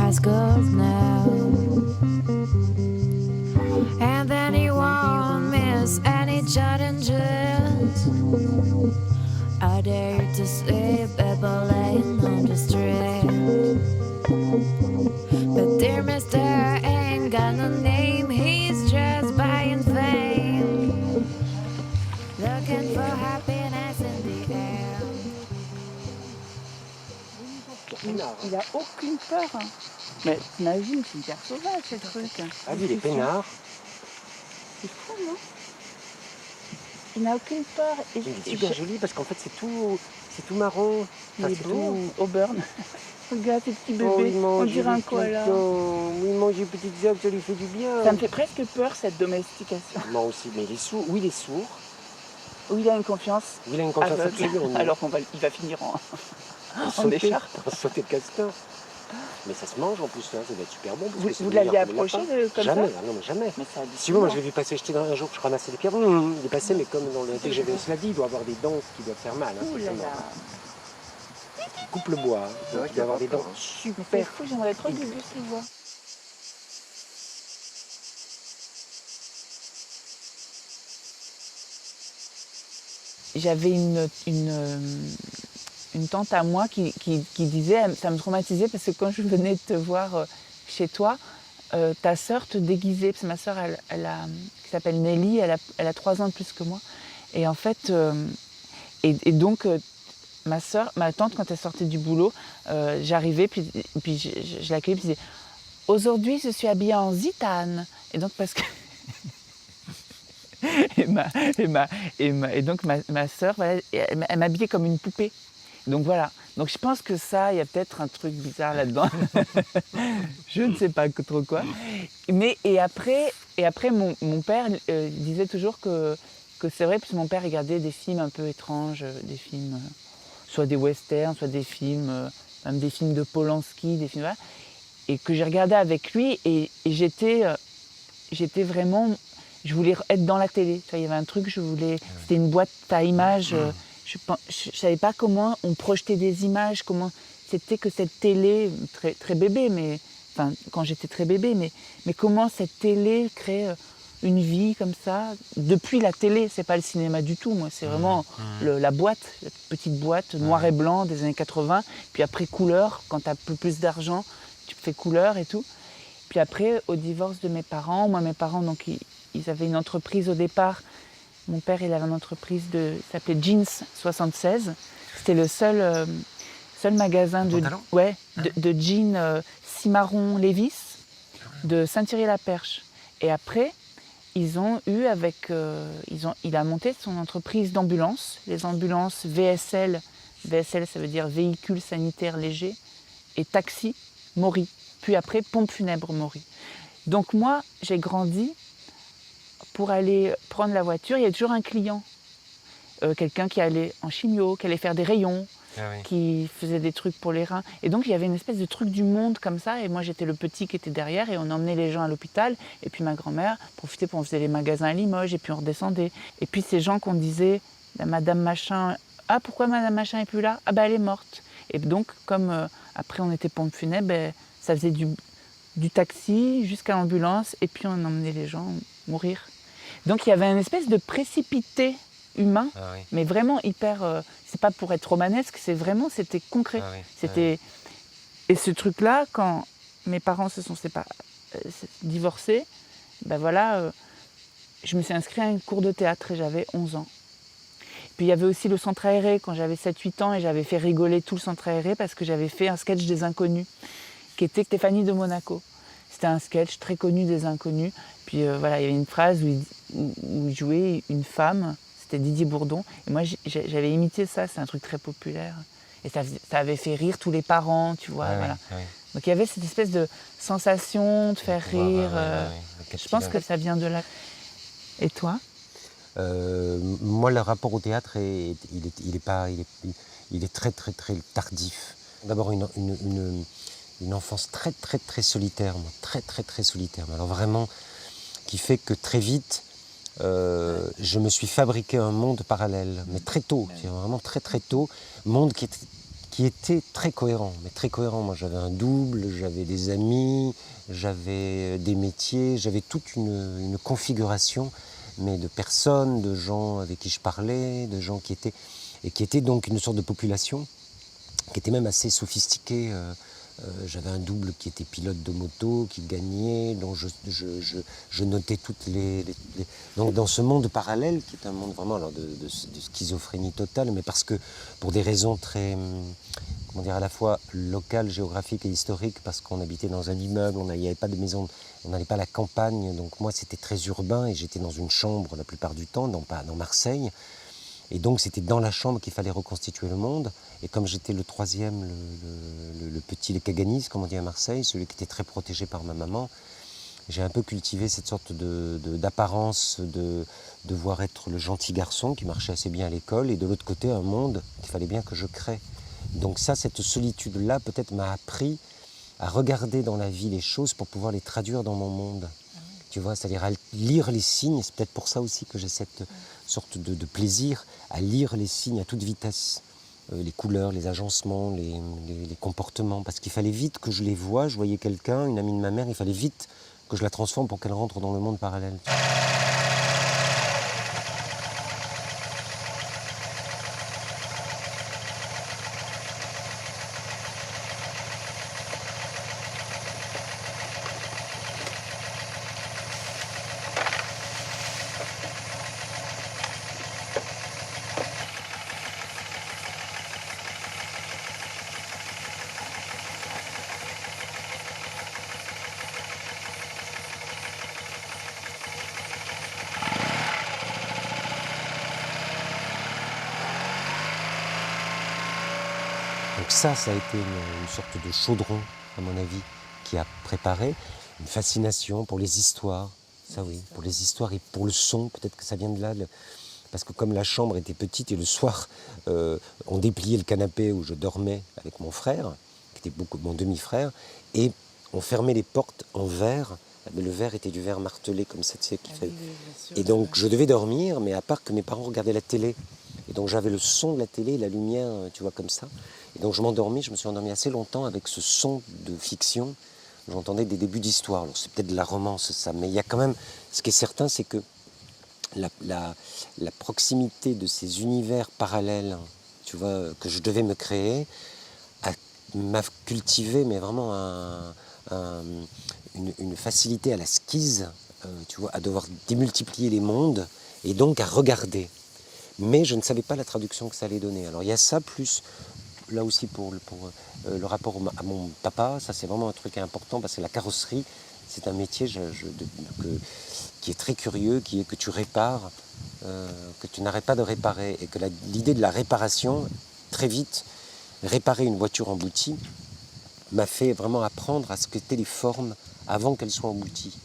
high school now. And then you won't miss any challenges. I dare to see people laying on the street. But dear mister ain't got no name, he's just buying fame. Looking for happiness in the air. Il a aucune peur. Mais t'imagines, c'est hyper sauvage ces trucs. Ah oui, les peinards. C'est fou, non? Il n'a aucune peur. Et Il est super joli parce qu'en fait c'est tout marron. il Enfin, est beau, Auburn. Regarde ces petits Oh, bébés, il mange on dirait un des koala. pigeons. Oui, il mange des petites herbes, ça lui fait du bien. Ça me fait presque peur cette domestication. Moi aussi, mais il est sourd. Oui, il est sourd. Où il a une confiance Oui, il a une confiance aveugle. absolue. Alors il va finir en sauter, écharpe. en sauter de castor. Mais ça se mange en plus, hein. Ça doit être super bon. Parce que Vous c'est l'aviez meilleur que le approché lapin. comme Jamais, ça? non mais jamais. Mais ça a du Si moi je l'ai vu passer, j'étais un jour, je ramassais des pierres. Il est passé, mais comme dans le TGV Oslavie, il doit avoir des dents qui doivent faire mal. Hein, Ouh là forcément. là. Il coupe le bois. Hein. Il doit avoir des dents Mais c'est super. fou, j'aimerais trop que Gugus le voit. J'avais une tante à moi qui disait, ça me traumatisait parce que quand je venais te voir chez toi, ta sœur te déguisait, parce que ma sœur, qui s'appelle Nelly, elle a 3 ans de plus que moi. Et en fait, donc ma tante, quand elle sortait du boulot, j'arrivais, puis je l'accueillais, puis je disais « Aujourd'hui, je suis habillée en zitane ». Et donc, parce que... et donc ma sœur, voilà, elle m'habillait comme une poupée. Donc voilà. Donc je pense que ça, il y a peut-être un truc bizarre là-dedans. Je ne sais pas trop quoi. Mais et après mon père disait toujours que c'est vrai, parce que mon père regardait des films un peu étranges, des films, soit des westerns, soit des films, même des films de Polanski, des films voilà, et que j'ai regardé avec lui et j'étais vraiment, je voulais être dans la télé. Tu vois, il y avait un truc, c'était une boîte à images. Je ne savais pas comment on projetait des images, comment c'était que cette télé, très, très bébé, mais enfin quand j'étais très bébé, mais comment cette télé crée une vie comme ça, depuis la télé, c'est pas le cinéma du tout, moi, c'est vraiment la boîte, la petite boîte noir et blanc des années 80, puis après couleur, quand tu as plus d'argent, tu fais couleur et tout. Puis après, au divorce de mes parents, mes parents, donc, ils avaient une entreprise au départ. Mon père, il avait une entreprise qui s'appelait Jeans 76. C'était le seul magasin de jeans cimarron Levi's de Saint-Thierry-la-Perche. Et après, il a monté son entreprise d'ambulance, les ambulances VSL. VSL, ça veut dire véhicule sanitaire léger, et taxi Maury. Puis après, pompe funèbre Maury. Donc moi, j'ai grandi, pour aller prendre la voiture, il y a toujours un client. Quelqu'un qui allait en chimio, qui allait faire des rayons, qui faisait des trucs pour les reins. Et donc il y avait une espèce de truc du monde comme ça, et moi j'étais le petit qui était derrière, et on emmenait les gens à l'hôpital, et puis ma grand-mère profitait pour on faisait les magasins à Limoges, et puis on redescendait. Et puis ces gens qu'on disait, Madame Machin, ah pourquoi Madame Machin est plus là? Ah ben elle est morte. Et donc comme après on était pompe funèbre, ça faisait du taxi jusqu'à l'ambulance, et puis on emmenait les gens mourir. Donc il y avait une espèce de précipité humain, mais vraiment hyper... c'est pas pour être romanesque, c'était concret. Et ce truc-là, quand mes parents se sont divorcés, ben voilà, je me suis inscrite à un cours de théâtre et j'avais 11 ans. Puis il y avait aussi le centre aéré quand j'avais 7-8 ans, et j'avais fait rigoler tout le centre aéré parce que j'avais fait un sketch des Inconnus, qui était Stéphanie de Monaco. C'était un sketch très connu des Inconnus. Puis voilà, il y avait une phrase où il jouait une femme, c'était Didier Bourdon. Et moi, j'avais imité ça, c'est un truc très populaire. Et ça avait fait rire tous les parents, tu vois. Voilà. Donc il y avait cette espèce de sensation de faire rire. Je pense que ça vient de là. Et toi? Moi, le rapport au théâtre, il est très, très, très tardif. D'abord, une enfance très, très, très solitaire, moi. Très, très, très solitaire. Alors vraiment, qui fait que très vite, je me suis fabriqué un monde parallèle, mais très tôt, vraiment très, très tôt. Monde qui qui était très cohérent, mais très cohérent. Moi, j'avais un double, j'avais des amis, j'avais des métiers, j'avais toute une configuration, mais de personnes, de gens avec qui je parlais, de gens qui étaient donc une sorte de population qui était même assez sophistiquée. J'avais un double qui était pilote de moto, qui gagnait, dont je notais toutes Donc dans ce monde parallèle, qui est un monde vraiment alors, de schizophrénie totale, mais parce que pour des raisons très, comment dire, à la fois locales, géographiques et historiques, parce qu'on habitait dans un immeuble, il n'y avait pas de maison, on n'allait pas à la campagne, donc moi c'était très urbain et j'étais dans une chambre la plupart du temps, dans Marseille. Et donc c'était dans la chambre qu'il fallait reconstituer le monde. Et comme j'étais le troisième, le petit, le caganis, comme on dit à Marseille, celui qui était très protégé par ma maman, j'ai un peu cultivé cette sorte d'apparence de devoir être le gentil garçon qui marchait assez bien à l'école, et de l'autre côté un monde qu'il fallait bien que je crée. Donc ça, cette solitude-là peut-être m'a appris à regarder dans la vie les choses pour pouvoir les traduire dans mon monde. Tu vois, c'est-à-dire à lire les signes. C'est peut-être pour ça aussi que j'ai cette sorte de plaisir à lire les signes à toute vitesse. Les couleurs, les agencements, les comportements. Parce qu'il fallait vite que je les voie. Je voyais quelqu'un, une amie de ma mère, il fallait vite que je la transforme pour qu'elle rentre dans le monde parallèle. Donc ça a été une sorte de chaudron, à mon avis, qui a préparé une fascination pour les histoires. Ça oui, pour les histoires et pour le son, peut-être que ça vient de là. Parce que comme la chambre était petite et le soir, on dépliait le canapé où je dormais avec mon frère, qui était mon demi-frère, et on fermait les portes en verre. Mais le verre était du verre martelé comme ça, tu sais, Et donc je devais dormir, mais à part que mes parents regardaient la télé. Et donc j'avais le son de la télé, la lumière, tu vois, comme ça. Et donc je me suis endormi assez longtemps avec ce son de fiction. J'entendais des débuts d'histoire. Alors c'est peut-être de la romance, ça, mais il y a quand même... Ce qui est certain, c'est que la proximité de ces univers parallèles, tu vois, que je devais me créer, m'a cultivé, mais vraiment une facilité à la skise, tu vois, à devoir démultiplier les mondes et donc à regarder. Mais je ne savais pas la traduction que ça allait donner. Alors il y a ça, plus là aussi pour le rapport à mon papa, ça c'est vraiment un truc important, parce que la carrosserie, c'est un métier qui est très curieux, que tu répares, que tu n'arrêtes pas de réparer, et que l'idée de la réparation, très vite, réparer une voiture emboutie, m'a fait vraiment apprendre à ce qu'étaient les formes avant qu'elles soient embouties.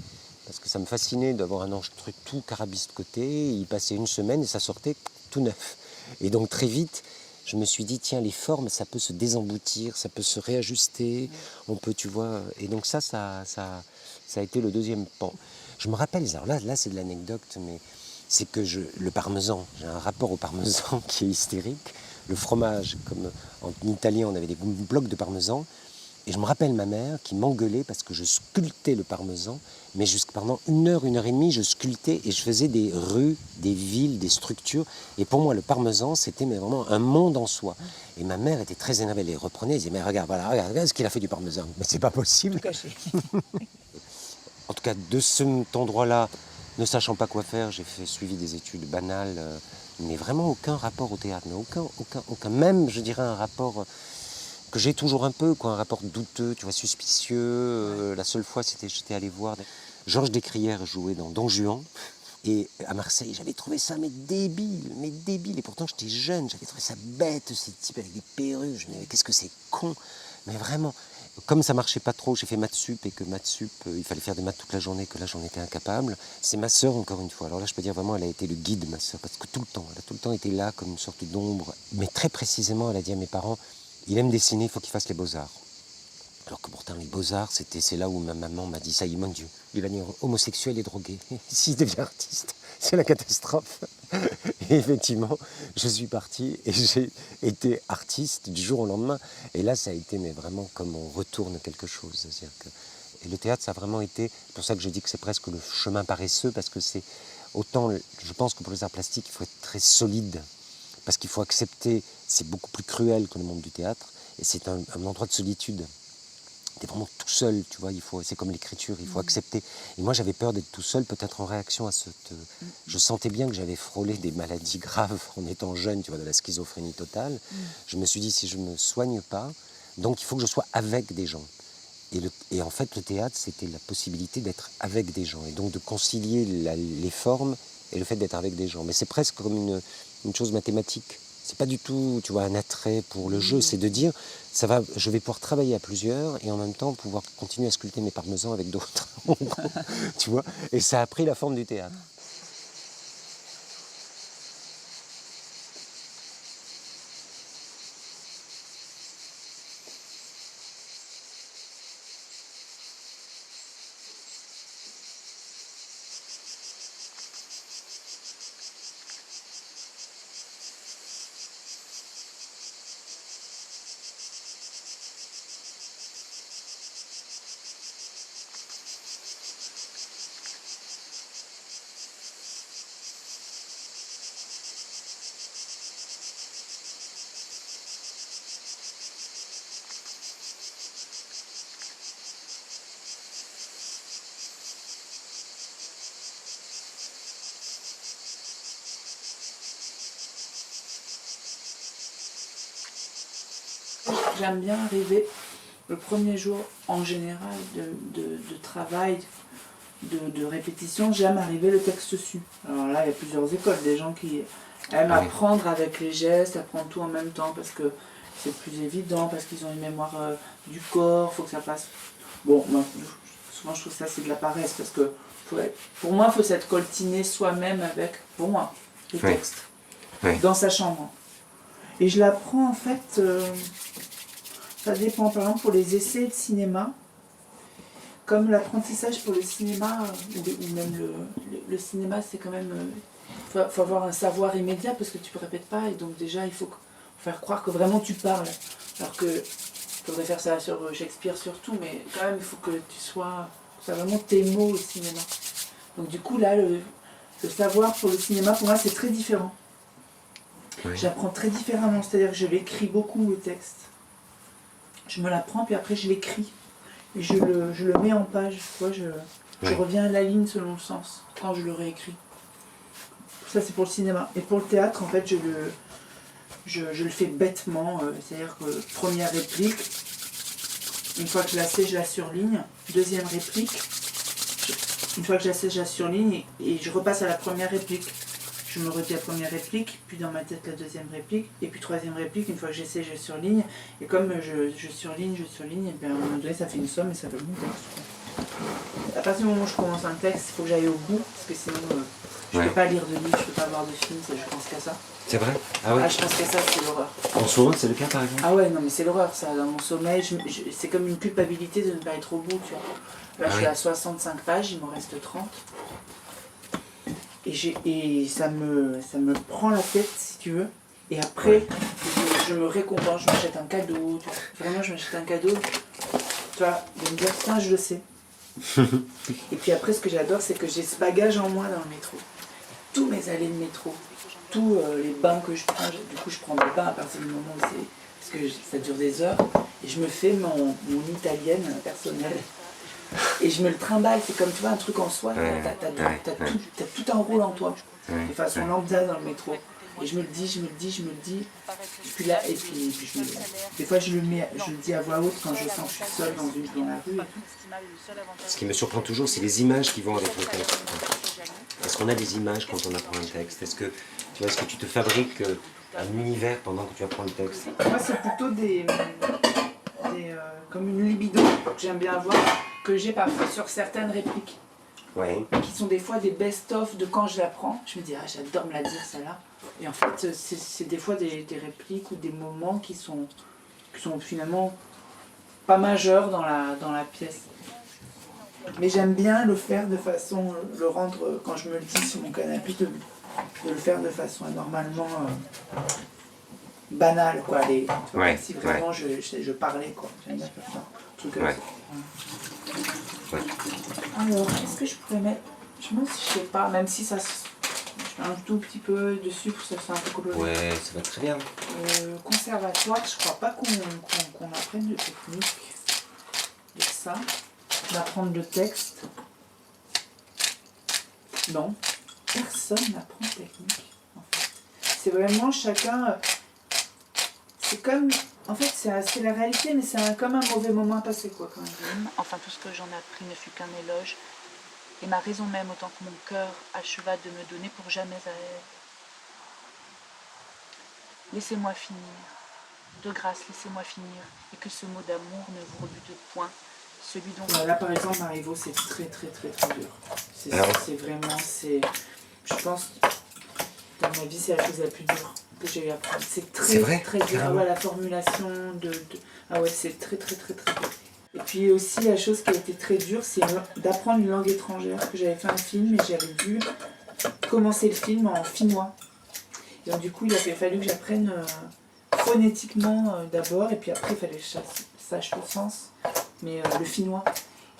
Parce que ça me fascinait d'avoir un truc tout carabiste-côté, il passait une semaine et ça sortait tout neuf. Et donc très vite, je me suis dit, tiens, les formes, ça peut se désemboutir, ça peut se réajuster, on peut, tu vois... Et donc ça a été le deuxième pan. Je me rappelle, alors là c'est de l'anecdote, mais c'est que le parmesan, j'ai un rapport au parmesan qui est hystérique. Le fromage, comme en italien, on avait des blocs de parmesan. Et je me rappelle ma mère qui m'engueulait parce que je sculptais le parmesan, mais pendant 1 heure, 1 heure et demie, je sculptais et je faisais des rues, des villes, des structures. Et pour moi, le parmesan, c'était vraiment un monde en soi. Et ma mère était très énervée, elle les reprenait, elle disait, mais regarde ce qu'il a fait du parmesan. Mais c'est pas possible. En tout cas, de cet endroit-là, ne sachant pas quoi faire, j'ai suivi des études banales, mais vraiment aucun rapport au théâtre, mais aucun, même, je dirais, un rapport... que j'ai toujours un peu, un rapport douteux, tu vois, suspicieux. La seule fois, j'étais allé voir Georges Descrières jouer dans Don Juan. Et à Marseille, j'avais trouvé ça débile. Et pourtant, j'étais jeune, j'avais trouvé ça bête, ces types avec des perruques. Je me disais, qu'est-ce que c'est con. Mais vraiment, comme ça marchait pas trop, j'ai fait maths sup, et que maths sup, il fallait faire des maths toute la journée, que là, j'en étais incapable. C'est ma sœur, encore une fois. Alors là, je peux dire vraiment, elle a été le guide, ma sœur, parce que elle a tout le temps été là, comme une sorte d'ombre. Mais très précisément, elle a dit à mes parents, il aime dessiner, il faut qu'il fasse les beaux-arts. Alors que pourtant, les beaux-arts, c'est là où ma maman m'a dit, ça y est, mon Dieu, devenir homosexuel et drogué. S'il devient artiste, c'est la catastrophe. Et effectivement, je suis parti et j'ai été artiste du jour au lendemain. Et là, ça a été mais vraiment comme on retourne quelque chose. C'est-à-dire que, et le théâtre, ça a vraiment été, c'est pour ça que je dis que c'est presque le chemin paresseux, parce que c'est autant, je pense que pour les arts plastiques, il faut être très solide, parce qu'il faut accepter, c'est beaucoup plus cruel que le monde du théâtre, et c'est un endroit de solitude. T'es vraiment tout seul, tu vois, c'est comme l'écriture, il faut accepter. Et moi, j'avais peur d'être tout seul, peut-être en réaction à cette... Je sentais bien que j'avais frôlé des maladies graves en étant jeune, tu vois, de la schizophrénie totale. Je me suis dit, si je ne me soigne pas, donc il faut que je sois avec des gens. Et en fait, le théâtre, c'était la possibilité d'être avec des gens, et donc de concilier les formes et le fait d'être avec des gens. Mais c'est presque comme une chose mathématique. C'est pas du tout, tu vois, un attrait pour le jeu, c'est de dire, je vais pouvoir travailler à plusieurs et en même temps pouvoir continuer à sculpter mes parmesans avec d'autres, tu vois. Et ça a pris la forme du théâtre. J'aime bien arriver le premier jour en général de travail, de répétition, j'aime arriver le texte su. Alors là, il y a plusieurs écoles, des gens qui aiment apprendre avec les gestes, apprendre tout en même temps parce que c'est plus évident, parce qu'ils ont une mémoire du corps, il faut que ça passe. Bon, moi, souvent je trouve que ça c'est de la paresse parce que pour moi, il faut s'être coltiné soi-même avec, pour moi, les textes, dans sa chambre. Et je l'apprends en fait, ça dépend, par exemple pour les essais de cinéma, comme l'apprentissage pour le cinéma, ou même le cinéma, c'est quand même, faut avoir un savoir immédiat parce que tu ne répètes pas et donc déjà il faut faire croire que vraiment tu parles. Alors que il faudrait faire ça sur Shakespeare surtout, mais quand même il faut que tu sois vraiment tes mots au cinéma. Donc du coup là, le savoir pour le cinéma, pour moi c'est très différent. Oui. J'apprends très différemment, c'est-à-dire que je l'écris beaucoup le texte. Je me l'apprends puis après je l'écris. Et je le mets en page, tu vois, je reviens à la ligne selon le sens, quand je le réécris. Ça c'est pour le cinéma. Et pour le théâtre, en fait, je le fais bêtement, c'est-à-dire que première réplique, une fois que je la sais, je la surligne. Deuxième réplique, une fois que je la sais, je la surligne et je repasse à la première réplique. Je me redis la première réplique, puis dans ma tête la deuxième réplique, et puis troisième réplique, une fois que j'essaie, je surligne. Et comme je surligne, et bien à un moment donné, ça fait une somme et ça fait mon texte. À partir du moment où je commence un texte, il faut que j'aille au bout, parce que sinon, je ne peux pas lire de livre, je ne peux pas voir de film, je pense qu'à ça. C'est vrai? Ah ouais? Ah, je pense qu'à ça, c'est l'horreur. En ce moment, c'est le cas par exemple? Ah ouais, non mais c'est l'horreur, ça. Dans mon sommeil, c'est comme une culpabilité de ne pas être au bout, tu vois. Là, je suis à 65 pages, il m'en reste 30. Et ça me prend la tête, si tu veux. Et après, je me récompense, je m'achète un cadeau. Tu vois. Vraiment, je m'achète un cadeau. Tu vois, de me dire, putain, je le sais. Et puis après, ce que j'adore, c'est que j'ai ce bagage en moi dans le métro. Tous mes allées de métro, tous les bains que je prends. Du coup, je prends des bains à partir du moment où c'est... Parce que ça dure des heures. Et je me fais mon italienne personnelle. Et je me le trimballe, c'est comme tu vois un truc en soi, t'as tout un rôle en toi, de façon lambda dans le métro. Et je me le dis, et puis là, et puis des fois je le dis à voix haute quand je sens que je suis seule dans la rue. Ce qui me surprend toujours, c'est les images qui vont avec le texte. Est-ce qu'on a des images quand on apprend un texte? Est-ce que tu te fabriques un univers pendant que tu apprends le texte? Moi c'est plutôt comme une libido que j'aime bien avoir, que j'ai parfois sur certaines répliques, qui sont des fois des best-of de quand je l'apprends. Je me dis, ah j'adore me la dire celle-là. Et en fait, c'est des fois des répliques ou des moments qui sont finalement pas majeurs dans la pièce. Mais j'aime bien le faire de façon, le rendre, quand je me le dis sur mon canapé, de le faire de façon anormalement banale, quoi. Tu vois, Ouais, si vraiment je parlais, quoi. J'aime bien faire ça. Un truc comme Ouais. ça. Ouais. Alors, est-ce que je pourrais mettre, je me demande si je sais pas, même si ça, je mets un tout petit peu de sucre, ça fait un peu coloré. Ouais, ça va très bien. Conservatoire, je crois pas qu'on apprenne de technique de ça, d'apprendre le texte. Non, personne n'apprend technique. En fait. C'est vraiment chacun. C'est comme. En fait, c'est la réalité, mais c'est comme un mauvais moment à passer, quoi, quand même. Enfin, tout ce que j'en ai appris ne fut qu'un éloge, et ma raison même autant que mon cœur acheva de me donner pour jamais à elle. Laissez-moi finir, de grâce, laissez-moi finir, et que ce mot d'amour ne vous rebute point, celui dont... Là, par exemple, Marivaux, c'est très, très, très, très dur. C'est vraiment, je pense, dans ma vie, c'est la chose la plus dure que j'ai eu à apprendre. C'est très, vrai, très dur. Ah ouais, la formulation Ah ouais, c'est très, très, très, très dur. Et puis aussi, la chose qui a été très dure, c'est d'apprendre une langue étrangère. Que j'avais fait un film et j'avais dû commencer le film en finnois. Et donc, du coup, il avait fallu que j'apprenne phonétiquement d'abord, et puis après, il fallait que je sache le sens, mais le finnois.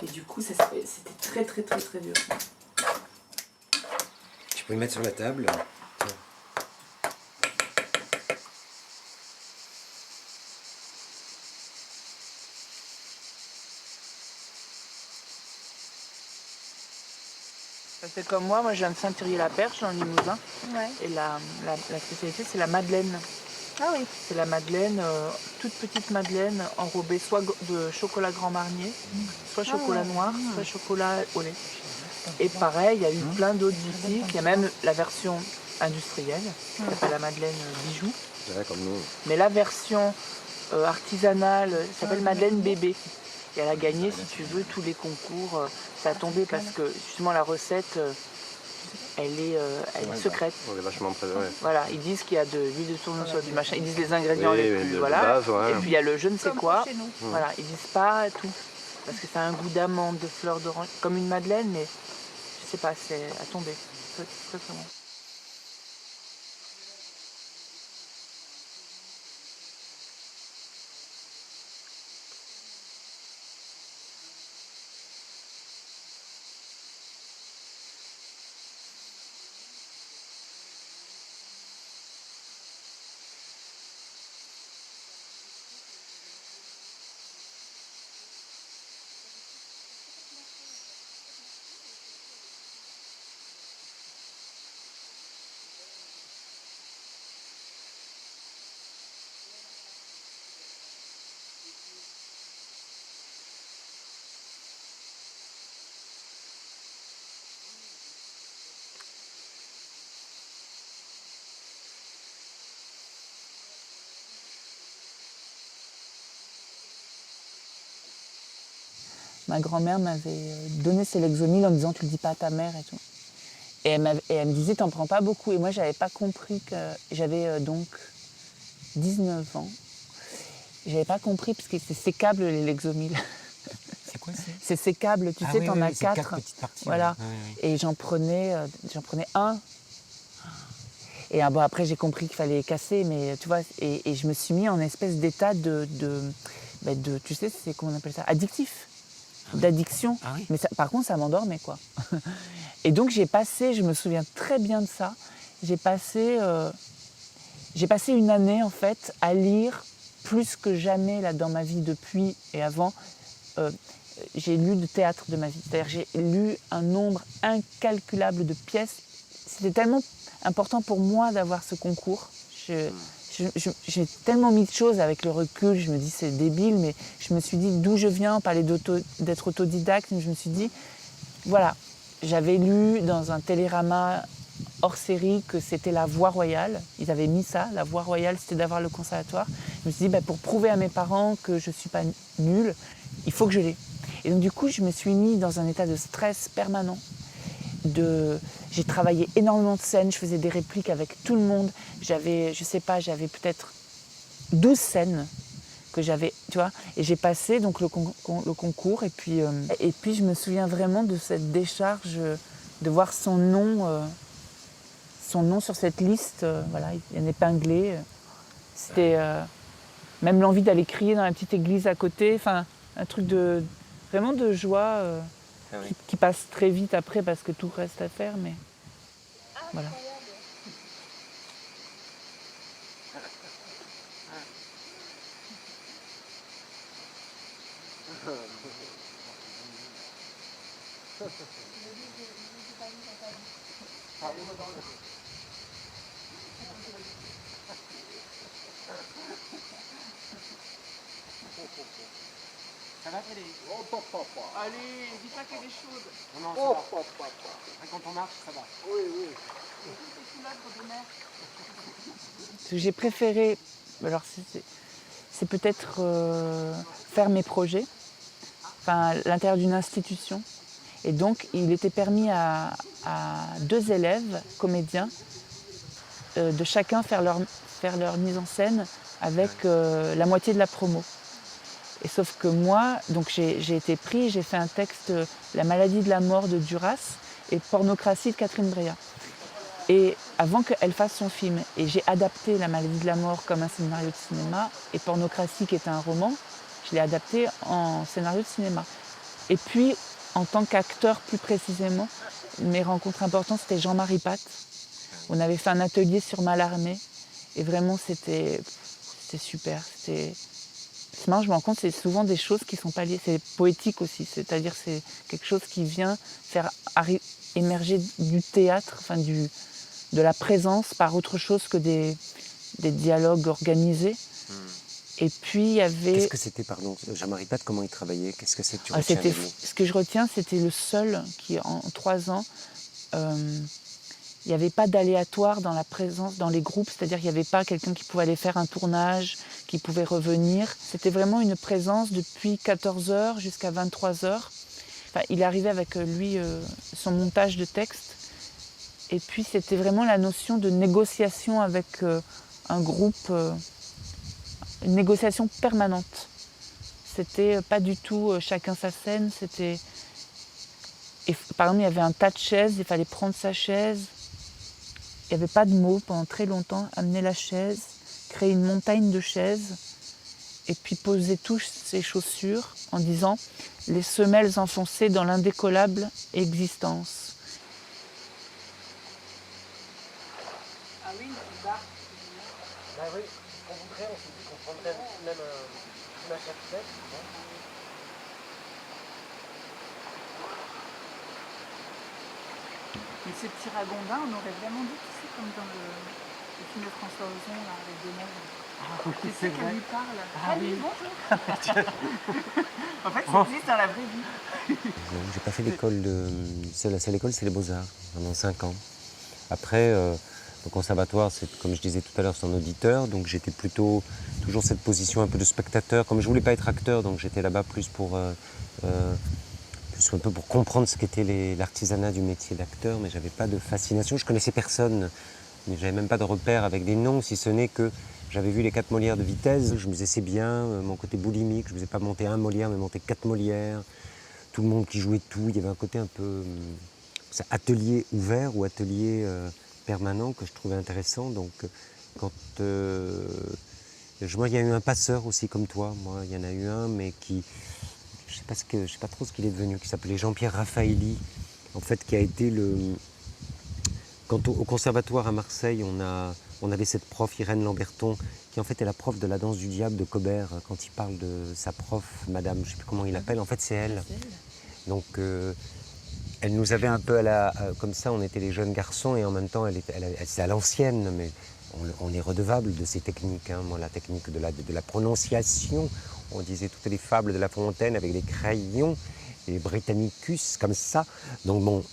Et du coup, c'était très, très, très, très dur. Tu peux le mettre sur la table. C'est comme moi je viens de Saint-Thierry-la-Perche, dans le Limousin. Ouais. Et la spécialité, c'est la madeleine. Ah oui. C'est la madeleine, toute petite madeleine enrobée soit de chocolat Grand Marnier, soit chocolat noir, soit chocolat au lait. Et pareil, il y a eu plein d'autres boutiques. Il y a même la version industrielle, qui s'appelle la madeleine bijou. Ouais, comme nous. Mais la version artisanale s'appelle madeleine bébé. Et elle a gagné, si tu veux, tous les concours. Ça a tombé parce que justement la recette, elle est secrète. On est vachement près, ouais. Voilà, ils disent qu'il y a de l'huile de tournesol, du machin, ils disent les ingrédients les plus, de voilà. base, ouais. Et puis il y a le je ne sais quoi. Chez nous. Voilà, ils disent pas tout. Parce que ça a un goût d'amande, de fleurs d'orange, comme une madeleine, mais je sais pas, c'est à tomber. Très, très, très bon. Ma grand-mère m'avait donné ses Lexomil en me disant tu le dis pas à ta mère et tout. Et elle me disait t'en prends pas beaucoup. Et moi j'avais pas compris que j'avais donc 19 ans. J'avais pas compris parce que c'est sécable les Lexomil. C'est quoi ça? C'est sécable, tu sais, t'en as 4. petites parties. Voilà. Ouais, ouais. Et j'en prenais un. Et bon, après j'ai compris qu'il fallait casser, mais tu vois, et je me suis mis en espèce d'état de tu sais, c'est comment on appelle ça, addictif. D'addiction, Ah oui. mais ça, par contre ça m'endormait quoi. Et donc j'ai passé, je me souviens très bien de ça, j'ai passé une année en fait à lire plus que jamais là dans ma vie depuis et avant. J'ai lu de théâtre de ma vie, c'est-à-dire j'ai lu un nombre incalculable de pièces. C'était tellement important pour moi d'avoir ce concours. J'ai tellement mis de choses avec le recul, je me dis c'est débile, mais je me suis dit d'où je viens, on parlait d'être autodidacte, mais je me suis dit, voilà, j'avais lu dans un télérama hors série que c'était la voie royale, ils avaient mis ça, la voie royale c'était d'avoir le conservatoire. Je me suis dit, pour prouver à mes parents que je ne suis pas nulle, il faut que je l'ai. Et donc du coup, je me suis mis dans un état de stress permanent. J'ai travaillé énormément de scènes, je faisais des répliques avec tout le monde. J'avais peut-être 12 scènes que j'avais, tu vois. Et j'ai passé donc le concours et puis je me souviens vraiment de cette décharge, de voir son nom sur cette liste, voilà, il y en épinglé. C'était même l'envie d'aller crier dans la petite église à côté, enfin un truc de vraiment de joie qui passe très vite après parce que tout reste à faire, mais voilà. Ça va Frédéric? Allez, dis pas qu'elle est chaude. Non, ça va. Quand on marche, ça va. Ce que j'ai préféré, alors c'est peut-être faire mes projets, enfin l'intérieur d'une institution. Et donc il était permis à 2 élèves comédiens de chacun faire leur mise en scène avec la moitié de la promo. Et sauf que moi, donc j'ai été pris, j'ai fait un texte La maladie de la mort de Duras et Pornocratie de Catherine Breillat. Et avant qu'elle fasse son film, et j'ai adapté La maladie de la mort comme un scénario de cinéma, et Pornocratie qui était un roman, je l'ai adapté en scénario de cinéma. Et puis, en tant qu'acteur plus précisément, mes rencontres importantes, c'était Jean-Marie Pat. On avait fait un atelier sur Mallarmé, et vraiment c'était super. C'est marrant, je me rends compte, c'est souvent des choses qui sont pas liées. C'est poétique aussi, c'est-à-dire c'est quelque chose qui vient faire émerger du théâtre, enfin de la présence par autre chose que des dialogues organisés. Et puis il y avait... Qu'est-ce que c'était, pardon, Jean-Marie Pat, comment il travaillait? Qu'est-ce que c'est que tu retiens de lui? Ce que je retiens, c'était le seul qui, en 3 ans, il n'y avait pas d'aléatoire dans la présence, dans les groupes, c'est-à-dire qu'il n'y avait pas quelqu'un qui pouvait aller faire un tournage, qui pouvait revenir. C'était vraiment une présence depuis 14h jusqu'à 23h. Enfin, il arrivait avec lui son montage de texte. Et puis c'était vraiment la notion de négociation avec un groupe, une négociation permanente. C'était pas du tout chacun sa scène, c'était... Et, par exemple, il y avait un tas de chaises, il fallait prendre sa chaise. Il n'y avait pas de mots pendant très longtemps. Amener la chaise, créer une montagne de chaises et puis poser tous ses chaussures en disant « les semelles enfoncées dans l'indécollable existence ». Ah oui, une barre. Bah oui, on s'est dit qu'on prendrait même un chef. Mais ce petit ragondin, on aurait vraiment dit, tu sais, comme dans le film de François Ozon, là, avec Deneuve. Tu sais qu'elle lui parle. Ah Salut, oui. bonjour. En fait, c'est existe dans la vraie vie. J'ai pas fait l'école la seule école, c'est les Beaux-Arts, pendant 5 ans. Après, au conservatoire, comme je disais tout à l'heure, c'est un auditeur, donc j'étais plutôt toujours cette position un peu de spectateur. Comme je voulais pas être acteur, donc j'étais là-bas plus pour un peu pour comprendre ce qu'était l'artisanat du métier d'acteur, mais j'avais pas de fascination. Je connaissais personne, mais j'avais même pas de repère avec des noms, si ce n'est que j'avais vu les 4 Molières de Vitesse. Je me disais c'est bien, mon côté boulimique, je ne faisais pas monter 1 Molière, mais monter 4 Molières. Tout le monde qui jouait tout, il y avait un côté un peu atelier ouvert ou atelier permanent que je trouvais intéressant. Donc quand moi, il y a eu un passeur aussi comme toi, moi il y en a eu un, mais qui je sais pas trop ce qu'il est devenu, qui s'appelait Jean-Pierre Raffaelli, en fait, qui a été quand au conservatoire à Marseille, on avait cette prof, Irène Lamberton, qui en fait est la prof de la danse du diable de Cobert. Quand il parle de sa prof, madame, je ne sais plus comment il l'appelle, en fait c'est elle. Donc elle nous avait un peu comme ça, on était les jeunes garçons et en même temps, c'est à l'ancienne, mais on est redevable de ces techniques. Hein. Moi, la technique de la prononciation, on disait toutes les fables de La Fontaine avec des crayons, et Britannicus, comme ça. Donc bon,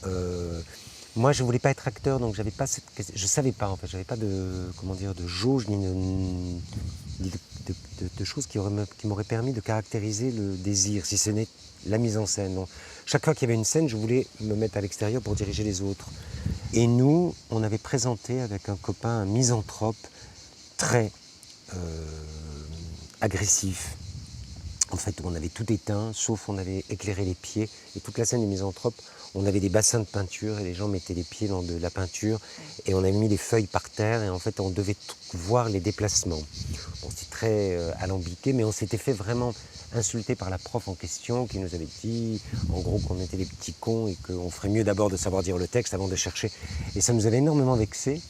moi je voulais pas être acteur, donc j'avais pas je savais pas en fait, j'avais pas de jauge ni de choses qui m'auraient permis de caractériser le désir, si ce n'est la mise en scène. Donc, chaque fois qu'il y avait une scène, je voulais me mettre à l'extérieur pour diriger les autres. Et nous, on avait présenté avec un copain un misanthrope très agressif. En fait, on avait tout éteint, sauf on avait éclairé les pieds. Et toute la scène des misanthropes, on avait des bassins de peinture et les gens mettaient les pieds dans de la peinture. Et on avait mis des feuilles par terre et en fait, on devait voir les déplacements. Bon, c'est très alambiqué, mais on s'était fait vraiment insulter par la prof en question qui nous avait dit, en gros, qu'on était des petits cons et qu'on ferait mieux d'abord de savoir dire le texte avant de chercher. Et ça nous avait énormément vexés.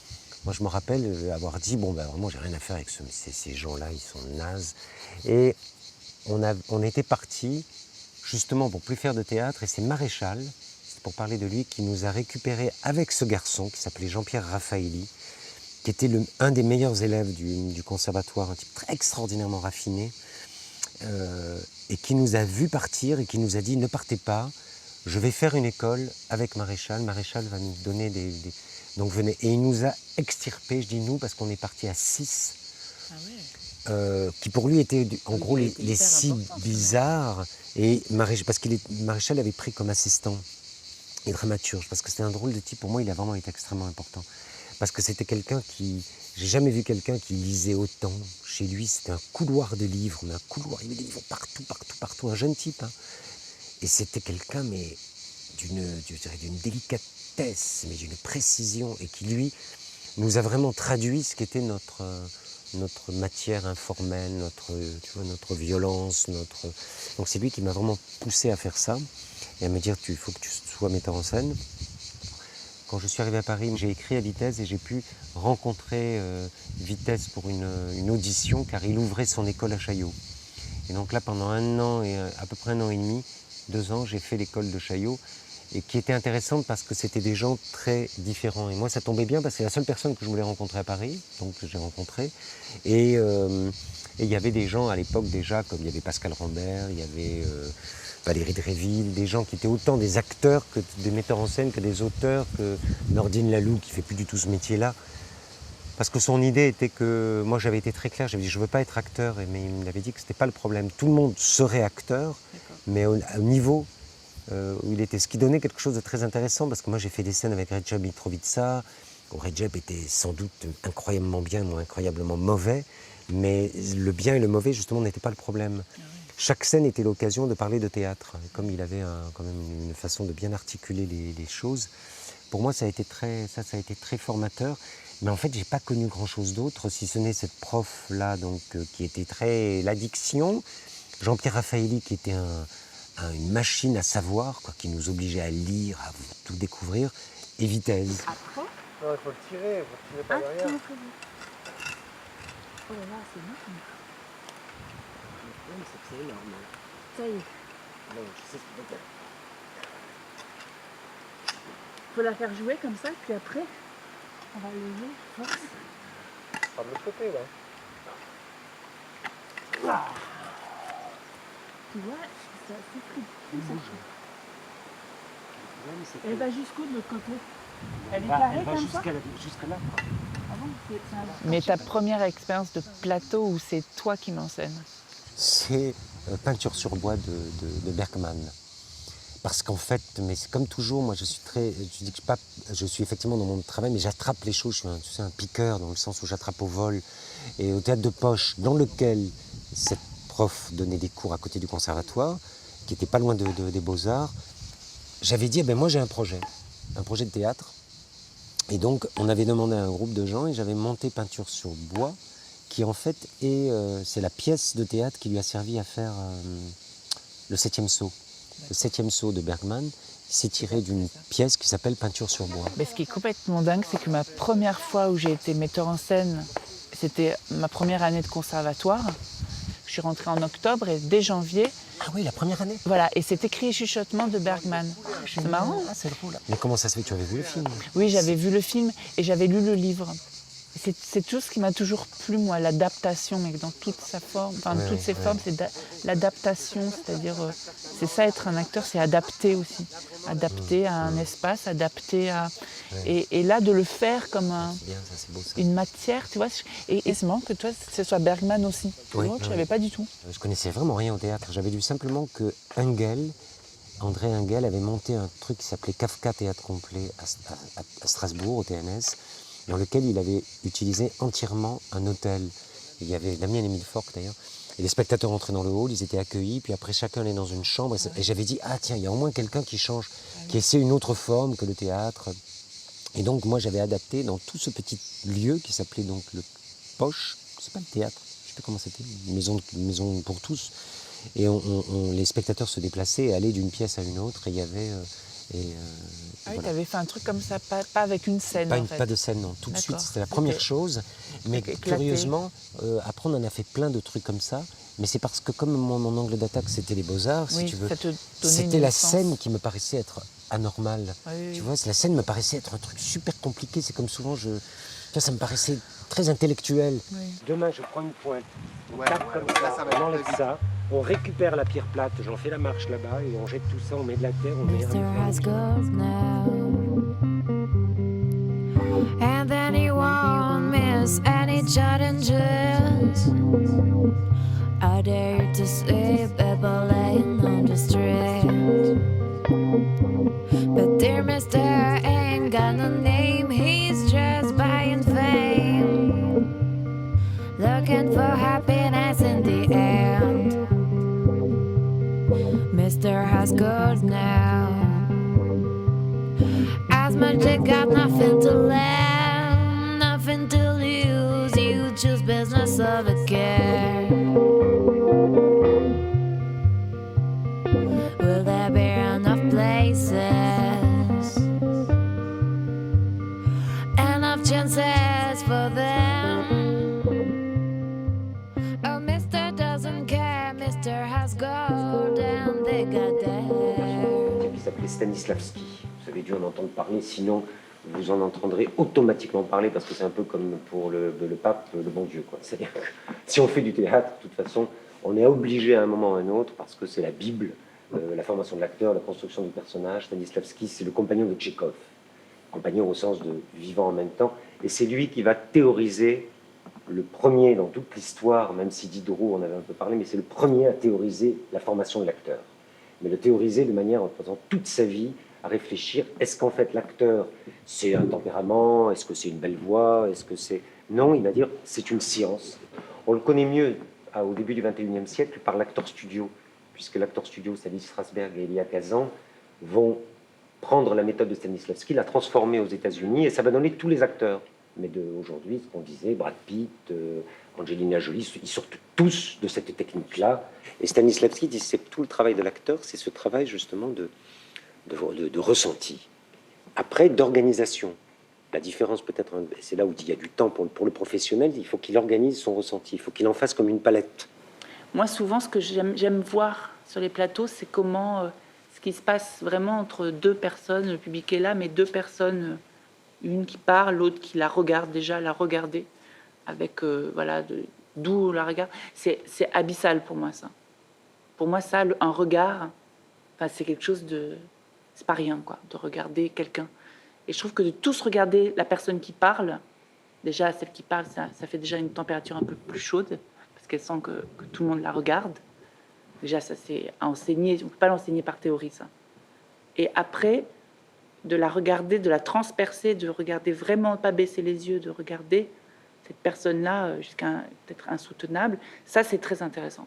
Moi, je me rappelle avoir dit, bon, ben, vraiment, j'ai rien à faire avec ces gens-là, ils sont nazes. Et on était partis justement pour plus faire de théâtre et c'est Maréchal, c'est pour parler de lui, qui nous a récupérés avec ce garçon qui s'appelait Jean-Pierre Raffaelli, qui était un des meilleurs élèves du conservatoire, un type très extraordinairement raffiné, et qui nous a vus partir et qui nous a dit ne partez pas, je vais faire une école avec Maréchal va nous donner donc venez. Et il nous a extirpés, je dis nous parce qu'on est partis à 6. Ah ouais. Qui pour lui étaient en gros les hyper six important, bizarres, et parce que Maréchal avait pris comme assistant et dramaturge, parce que c'était un drôle de type, pour moi il a vraiment été extrêmement important, parce que c'était quelqu'un qui, j'ai jamais vu quelqu'un qui lisait autant, chez lui c'était un couloir de livres, mais un couloir, il y avait des livres partout, un jeune type, hein. Et c'était quelqu'un mais d'une délicatesse, mais d'une précision, et qui lui nous a vraiment traduit ce qu'était notre matière informelle, notre violence, Donc c'est lui qui m'a vraiment poussé à faire ça et à me dire il faut que tu sois metteur en scène. Quand je suis arrivé à Paris, j'ai écrit à Vitesse et j'ai pu rencontrer Vitesse pour une audition car il ouvrait son école à Chaillot. Et donc là pendant un an et à peu près un an et demi, 2 ans, j'ai fait l'école de Chaillot. Et qui était intéressante parce que c'était des gens très différents. Et moi, ça tombait bien parce que c'est la seule personne que je voulais rencontrer à Paris, donc j'ai rencontré. Et il y avait des gens à l'époque déjà, comme il y avait Pascal Rambert, il y avait Valérie Dréville, des gens qui étaient autant des acteurs que des metteurs en scène, que des auteurs, que Nordine Laloux, qui ne fait plus du tout ce métier-là. Parce que son idée était que, moi j'avais été très clair, j'avais dit je ne veux pas être acteur, mais il m'avait dit que ce n'était pas le problème. Tout le monde serait acteur, mais au niveau où il était, ce qui donnait quelque chose de très intéressant, parce que moi j'ai fait des scènes avec Recep Mitrovica, où Recep était sans doute incroyablement bien ou incroyablement mauvais, mais le bien et le mauvais justement n'étaient pas le problème. Chaque scène était l'occasion de parler de théâtre, comme il avait quand même une façon de bien articuler les choses. Pour moi ça a été très formateur, mais en fait j'ai pas connu grand chose d'autre, si ce n'est cette prof là donc, qui était très l'addiction, Jean-Pierre Raffaelli qui était une machine à savoir, quoi, qui nous obligeait à lire, à tout découvrir, et Vitesse. Après, Non, il faut le tirer par derrière. Oh là là, c'est bon. Oui, c'est énorme. Ça y est, Non, je sais ce que c'est. faut la faire jouer comme ça, puis après, on va lever, force. Par de l'autre côté, là. Tu vois, c'est assez pris. Elle va jusqu'où de l'autre côté? Elle est carrée comme ça? Jusqu'à là. Ah bon, c'est un... Mais ta première expérience de plateau où c'est toi qui m'enseignes? C'est Peinture sur bois de Bergman. Parce qu'en fait, mais c'est comme toujours, moi je suis effectivement dans mon travail, mais j'attrape les choses, je suis un piqueur dans le sens où j'attrape au vol. Et au théâtre de poche, dans lequel cette prof donnait des cours à côté du conservatoire, qui était pas loin des Beaux-Arts, j'avais dit, moi j'ai un projet de théâtre. Et donc on avait demandé à un groupe de gens et j'avais monté Peinture sur bois, qui en fait c'est la pièce de théâtre qui lui a servi à faire le 7e saut. Le 7e saut de Bergman s'est tiré d'une pièce qui s'appelle Peinture sur bois. Mais ce qui est complètement dingue, c'est que ma première fois où j'ai été metteur en scène, c'était ma première année de conservatoire. Je suis rentrée en octobre et dès janvier... Ah oui, la première année. Voilà, et c'est écrit Chuchotement de Bergman. C'est marrant. Ah, c'est drôle. Mais comment ça se fait que tu avais vu le film? Oui, j'avais vu le film et j'avais lu le livre. C'est tout ce qui m'a toujours plu, moi, l'adaptation, mais dans toute sa forme, toutes ses formes, c'est l'adaptation, c'est-à-dire, c'est ça être un acteur, c'est adapter aussi. Adapter à un espace, adapter à... Et là, de le faire comme une matière, tu vois. Et c'est marrant que toi, ce soit Bergman aussi. Oui, Moi, je ne savais pas du tout. Je connaissais vraiment rien au théâtre. J'avais lu simplement que André Engel avait monté un truc qui s'appelait Kafka Théâtre Complet à Strasbourg, au TNS, dans lequel il avait utilisé entièrement un hôtel. Il y avait Damien Émile Fork d'ailleurs. Et les spectateurs entraient dans le hall, ils étaient accueillis, puis après chacun allait dans une chambre. Et j'avais dit, ah tiens, il y a au moins quelqu'un qui change, qui essaie une autre forme que le théâtre. Et donc moi j'avais adapté dans tout ce petit lieu qui s'appelait donc le Poche, c'est pas le théâtre, je sais pas comment c'était, une maison pour tous. Et les spectateurs se déplaçaient et allaient d'une pièce à une autre, et il y avait... Ah oui, voilà. tu avais fait un truc comme ça, pas avec une scène en fait. Pas de scène, non. Tout de suite, D'accord. c'était la première chose. Mais éclaté. curieusement, après, on en a fait plein de trucs comme ça. Mais c'est parce que comme mon angle d'attaque, c'était les Beaux-Arts, si Oui, tu veux, ça te donnait c'était une la licence. scène qui me paraissait être anormale. Oui, oui, Tu oui. vois, la scène me paraissait être un truc super compliqué. C'est comme souvent, ça me paraissait très intellectuel. Oui. Demain, je prends une pointe, on Ouais, tape ouais, comme ouais, ça, ça va on être enlève très ça, on récupère la pierre plate, j'en fais la marche là-bas, et on jette tout ça, on met de la terre, on met Mr. Haskell's now. And then he won't miss any challenges. I dare you to see people laying on the street. But dear Mr. ain't got no name, he's just buying fame. Looking for happiness in the end. Mr. Haskell now. As much they got nothing to lend, nothing to lose. You choose business over care. Will there be enough places? Enough chances for them? Oh, Mr. doesn't care, Mr. has gold and they got there. qui s'appelait Stanislavski. Vous avez dû en entendre parler, sinon vous en entendrez automatiquement parler, parce que c'est un peu comme pour le pape, le bon Dieu, quoi. C'est-à-dire que si on fait du théâtre, de toute façon, on est obligé à un moment ou à un autre, parce que c'est la Bible, la formation de l'acteur, la construction du personnage. Stanislavski, c'est le compagnon de Tchekhov, compagnon au sens de vivant en même temps, et c'est lui qui va théoriser le premier dans toute l'histoire, même si Diderot en avait un peu parlé, mais c'est le premier à théoriser la formation de l'acteur. Mais le théoriser de manière en passant toute sa vie à réfléchir, est-ce qu'en fait l'acteur c'est un tempérament, est-ce que c'est une belle voix, est-ce que c'est... Non, il va dire c'est une science. On le connaît mieux au début du XXIe siècle par l'acteur studio, puisque l'acteur studio, Stanis Strasberg et Elia Kazan, vont prendre la méthode de Stanislavski, la transformer aux États-Unis, et ça va donner tous les acteurs. Mais aujourd'hui, ce qu'on disait, Brad Pitt, Angelina Jolie, ils sortent tous de cette technique-là. Et Stanislavski dit c'est tout le travail de l'acteur, c'est ce travail justement de ressenti. Après, d'organisation. La différence peut-être, c'est là où il y a du temps pour le professionnel, il faut qu'il organise son ressenti, il faut qu'il en fasse comme une palette. Moi, souvent, ce que j'aime voir sur les plateaux, c'est comment ce qui se passe vraiment entre deux personnes. Le public est là, mais deux personnes, une qui parle, l'autre qui la regarde déjà, la regarder, avec voilà, d'où la regarde. C'est abyssal pour moi, ça. Pour moi, ça, un regard, enfin, c'est quelque chose de... C'est pas rien, quoi, de regarder quelqu'un. Et je trouve que de tous regarder la personne qui parle, déjà, celle qui parle, ça fait déjà une température un peu plus chaude, parce qu'elle sent que tout le monde la regarde. Déjà, ça, c'est à enseigner. On ne peut pas l'enseigner par théorie, ça. Et après, de la regarder, de la transpercer, de regarder vraiment, pas baisser les yeux, de regarder cette personne-là jusqu'à peut-être insoutenable, ça, c'est très intéressant.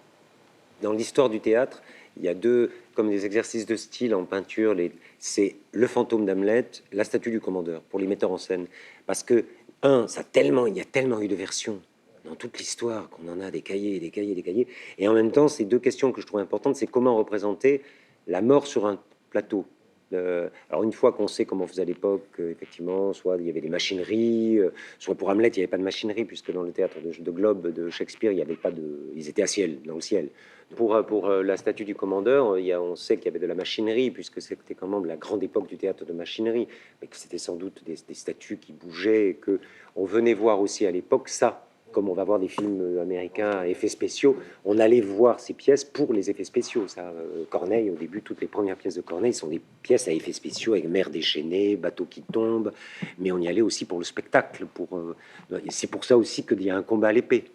Dans l'histoire du théâtre, il y a deux, comme des exercices de style en peinture, c'est le fantôme d'Hamlet, la statue du commandeur, pour les metteurs en scène. Parce que, il y a tellement eu de versions dans toute l'histoire qu'on en a des cahiers, des cahiers, des cahiers. Et en même temps, ces deux questions que je trouve importantes, c'est comment représenter la mort sur un plateau. Alors une fois qu'on sait comment on faisait à l'époque, effectivement, soit il y avait des machineries, soit pour Hamlet il n'y avait pas de machinerie, puisque dans le théâtre de Globe de Shakespeare, il y avait pas ils étaient dans le ciel. Pour la statue du commandeur, on sait qu'il y avait de la machinerie, puisque c'était quand même la grande époque du théâtre de machinerie, mais que c'était sans doute des statues qui bougeaient, et que on venait voir aussi à l'époque ça. Comme on va voir des films américains à effets spéciaux, on allait voir ces pièces pour les effets spéciaux. Ça, Corneille, au début, toutes les premières pièces de Corneille sont des pièces à effets spéciaux, avec mer déchaînée, bateau qui tombe, mais on y allait aussi pour le spectacle. C'est pour ça aussi qu'il y a un combat à l'épée.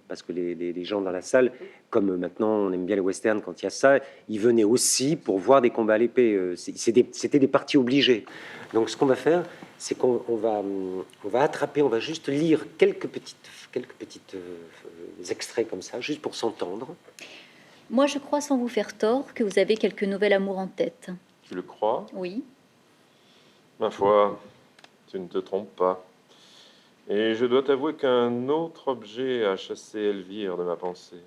Parce que les gens dans la salle, comme maintenant on aime bien les westerns quand il y a ça, ils venaient aussi pour voir des combats à l'épée. C'était des parties obligées. Donc ce qu'on va faire, c'est on va attraper, on va juste lire quelques petites extraits comme ça, juste pour s'entendre. Moi, je crois, sans vous faire tort, que vous avez quelque nouvel amour en tête. Tu le crois? Oui. Ma foi, tu ne te trompes pas. Et je dois t'avouer qu'un autre objet a chassé Elvire de ma pensée.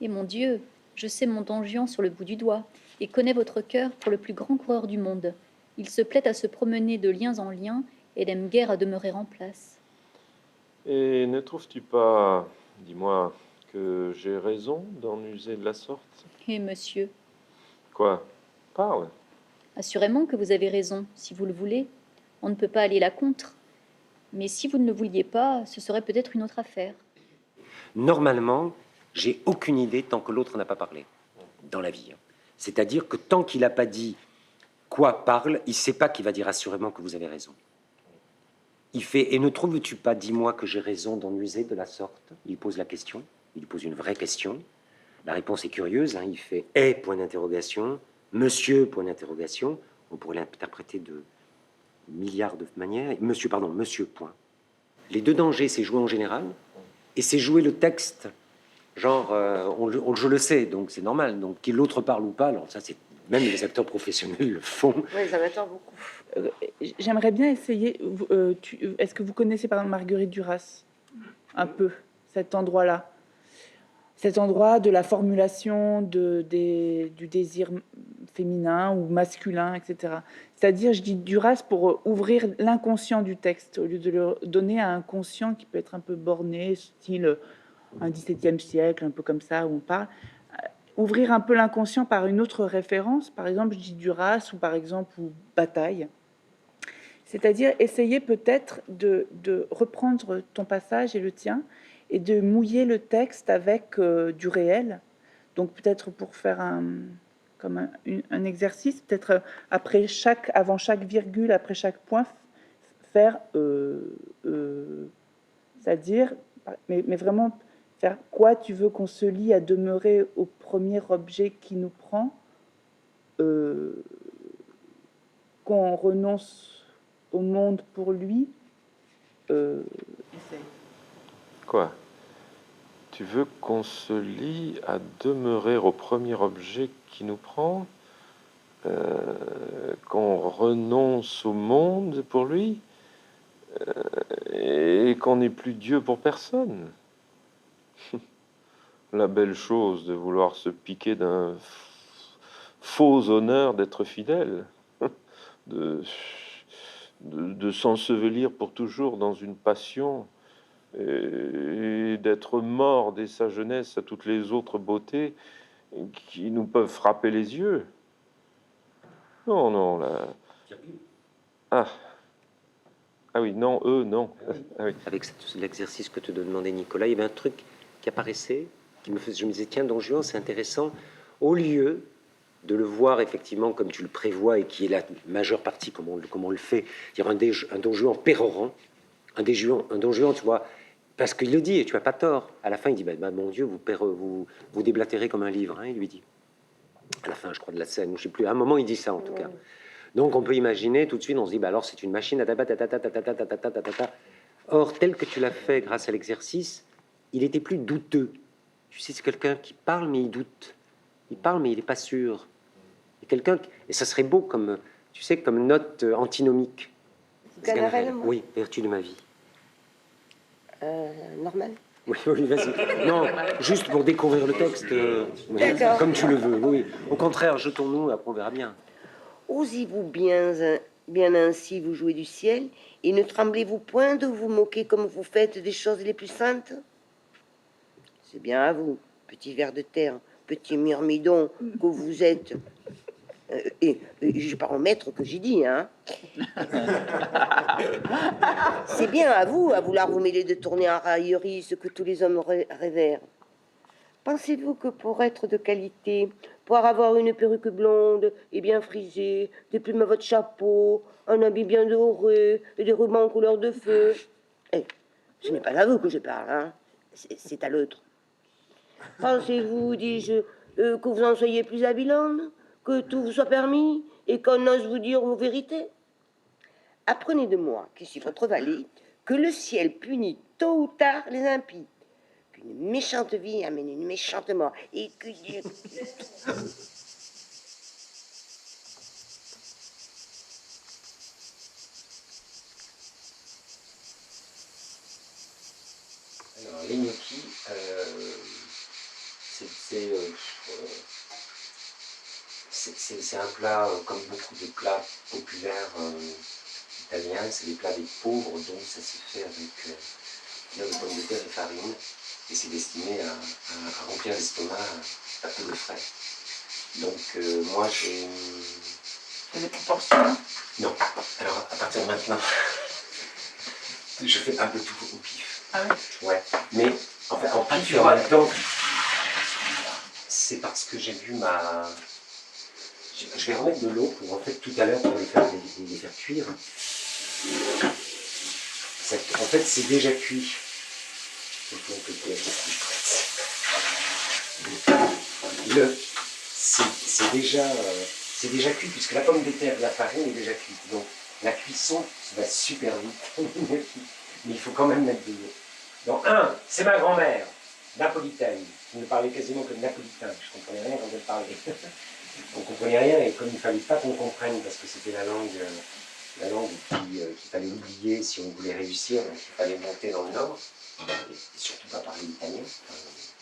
Et mon Dieu, je sais mon Don Juan sur le bout du doigt et connais votre cœur pour le plus grand coureur du monde. Il se plaît à se promener de liens en liens et n'aime guère à demeurer en place. Et ne trouves-tu pas, dis-moi, que j'ai raison d'en user de la sorte? Et monsieur, Quoi? Parle. assurément que vous avez raison, si vous le voulez. On ne peut pas aller la contre. Mais si vous ne le vouliez pas, ce serait peut-être une autre affaire. Normalement, j'ai aucune idée tant que l'autre n'a pas parlé dans la vie. C'est-à-dire que tant qu'il n'a pas dit quoi parle, il ne sait pas qu'il va dire assurément que vous avez raison. Il fait, et ne trouves-tu pas, dis-moi, que j'ai raison d'en user de la sorte? Il pose la question, il pose une vraie question. La réponse est curieuse, hein, il fait « Eh » point d'interrogation, « Monsieur » point d'interrogation. On pourrait l'interpréter de milliards de manières. Monsieur, pardon, monsieur point. Les deux dangers, c'est jouer en général, et c'est jouer le texte. Genre, je le sais, donc c'est normal. Donc, qu'il l'autre parle ou pas, alors ça, c'est même les acteurs professionnels le font. Oui, les amateurs beaucoup. J'aimerais bien essayer. Est-ce que vous connaissez par exemple Marguerite Duras? Un peu, cet endroit-là. Cet endroit de la formulation du désir féminin ou masculin, etc. C'est-à-dire, je dis Duras pour ouvrir l'inconscient du texte, au lieu de le donner à un conscient qui peut être un peu borné, style un XVIIe siècle, un peu comme ça, où on parle. Ouvrir un peu l'inconscient par une autre référence, par exemple, je dis Duras, ou par exemple, ou Bataille. C'est-à-dire essayer peut-être de reprendre ton passage et le tien, et de mouiller le texte avec du réel. Donc peut-être pour faire un exercice, peut-être avant chaque virgule, après chaque point, faire, c'est-à-dire, mais vraiment faire quoi tu veux qu'on se lie à demeurer au premier objet qui nous prend, qu'on renonce au monde pour lui. Quoi? Tu veux qu'on se lie à demeurer au premier objet qui nous prend? Qu'on renonce au monde pour lui? Et qu'on n'est plus Dieu pour personne? La belle chose de vouloir se piquer d'un faux honneur d'être fidèle, de s'ensevelir pour toujours dans une passion et d'être mort dès sa jeunesse à toutes les autres beautés qui nous peuvent frapper les yeux. Non, non, là... Ah oui, non, eux, non. Ah oui. Avec l'exercice que te demandait Nicolas, il y avait un truc qui apparaissait, je me disais, tiens, Don Juan, c'est intéressant. Au lieu de le voir effectivement comme tu le prévois et qui est la majeure partie, comme on le fait, dire un Don Juan pérorant, un Don Juan, tu vois, parce qu'il le dit, et tu n'as pas tort. À la fin, il dit, mon Dieu, vous déblatérez comme un livre, hein, il lui dit. À la fin, je crois, de la scène, je ne sais plus. À un moment, il dit ça, en tout cas. Donc, on peut imaginer, tout de suite, on se dit, alors, c'est une machine à Or, tel que tu l'as fait grâce à l'exercice, il était plus douteux. Tu sais, c'est quelqu'un qui parle, mais il doute. Il parle, mais il n'est pas sûr. Et ça serait beau comme, tu sais, comme note antinomique. Sganarelle, moi. Oui, vertu de ma vie. Normal. Oui, vas-y. Non, juste pour découvrir le texte, D'accord. comme tu le veux. Oui. Au contraire, jetons-nous, après on verra bien. Osez-vous bien ainsi vous jouer du ciel, et ne tremblez-vous point de vous moquer comme vous faites des choses les plus saintes? C'est bien à vous, petit ver de terre, petit myrmidon que vous êtes. Et je vais pas en mettre que j'ai dit, hein. C'est bien à vous, à vouloir vous mêler de tourner en raillerie ce que tous les hommes révèrent. Pensez-vous que pour être de qualité, pour avoir une perruque blonde et bien frisée, des plumes à votre chapeau, un habit bien doré et des rubans en couleur de feu, ce n'est pas à vous que je parle, hein. C'est à l'autre. Pensez-vous, dis-je, que vous en soyez plus habile homme, que tout vous soit permis et qu'on ose vous dire vos vérités? Apprenez de moi, qui suis votre valet, que le ciel punit tôt ou tard les impies, qu'une méchante vie amène une méchante mort, et que Dieu... Alors, les gnocchis, c'est un plat, comme beaucoup de plats populaires italiens, c'est des plats des pauvres, donc ça se fait avec bien de pommes de terre et farine, et c'est destiné à remplir l'estomac à peu de frais. Donc moi j'ai... Et les proportions? Non, alors à partir de maintenant, je fais un peu tout au pif. Ah oui? Ouais, mais en fait, en pif et en même temps, c'est parce que j'ai vu ma... Je vais remettre de l'eau pour en fait tout à l'heure pour les faire cuire. En fait, c'est déjà cuit. C'est déjà cuit puisque la pomme de terre, la farine est déjà cuite. Donc la cuisson va super vite. Mais il faut quand même mettre de l'eau. Donc c'est ma grand-mère, napolitaine, qui ne parlait quasiment que de napolitain. Je ne comprenais rien quand elle parlait. On ne comprenait rien et comme il ne fallait pas qu'on comprenne parce que c'était la langue qu'il fallait oublier si on voulait réussir, donc il fallait monter dans le nord et surtout pas parler italien. Je ne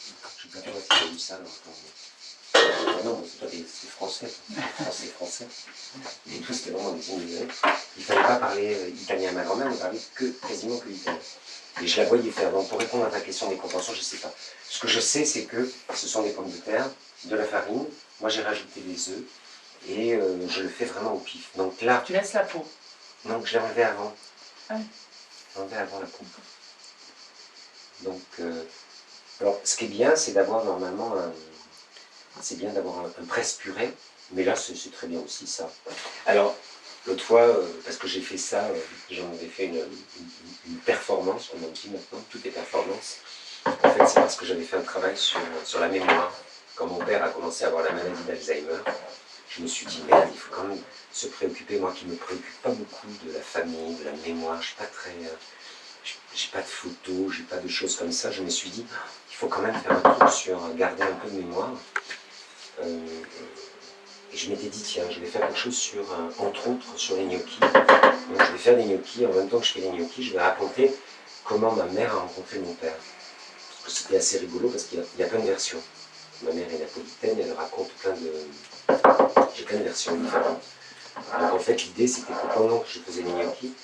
sais pas si tu as vu ça dans ton... Non, c'est français, français. Et tout c'était vraiment des immigrés. Il ne fallait pas parler italien à ma grand-mère, on parlait quasiment que italien. Et je la voyais faire. Donc pour répondre à ta question des conventions, je ne sais pas. Ce que je sais, c'est que ce sont des pommes de terre, de la farine. Moi, j'ai rajouté des œufs et je le fais vraiment au pif. Donc là... Tu laisses la peau? Donc je l'ai enlevé avant. Ah oui. J'ai enlevé avant la peau. Donc, alors, ce qui est bien, c'est d'avoir normalement c'est bien d'avoir un presse-purée, mais là, c'est très bien aussi, ça. Alors, l'autre fois, parce que j'ai fait ça, j'en avais fait une performance, comme on dit maintenant, tout est performance. En fait, c'est parce que j'avais fait un travail sur la mémoire. Quand mon père a commencé à avoir la maladie d'Alzheimer, je me suis dit, merde, il faut quand même se préoccuper, moi qui ne me préoccupe pas beaucoup de la famille, de la mémoire, je ne suis pas très... j'ai pas de photos, j'ai pas de choses comme ça, je me suis dit, il faut quand même faire un truc sur garder un peu de mémoire. Et je m'étais dit, tiens, je vais faire quelque chose sur, entre autres, sur les gnocchis. Donc je vais faire des gnocchis, en même temps que je fais les gnocchis, je vais raconter comment ma mère a rencontré mon père. Parce que c'était assez rigolo, parce qu'il y a plein de versions. Ma mère est napolitaine, elle raconte j'ai plein de versions différentes. Donc en fait, l'idée, c'était que pendant que je faisais les gnocchis,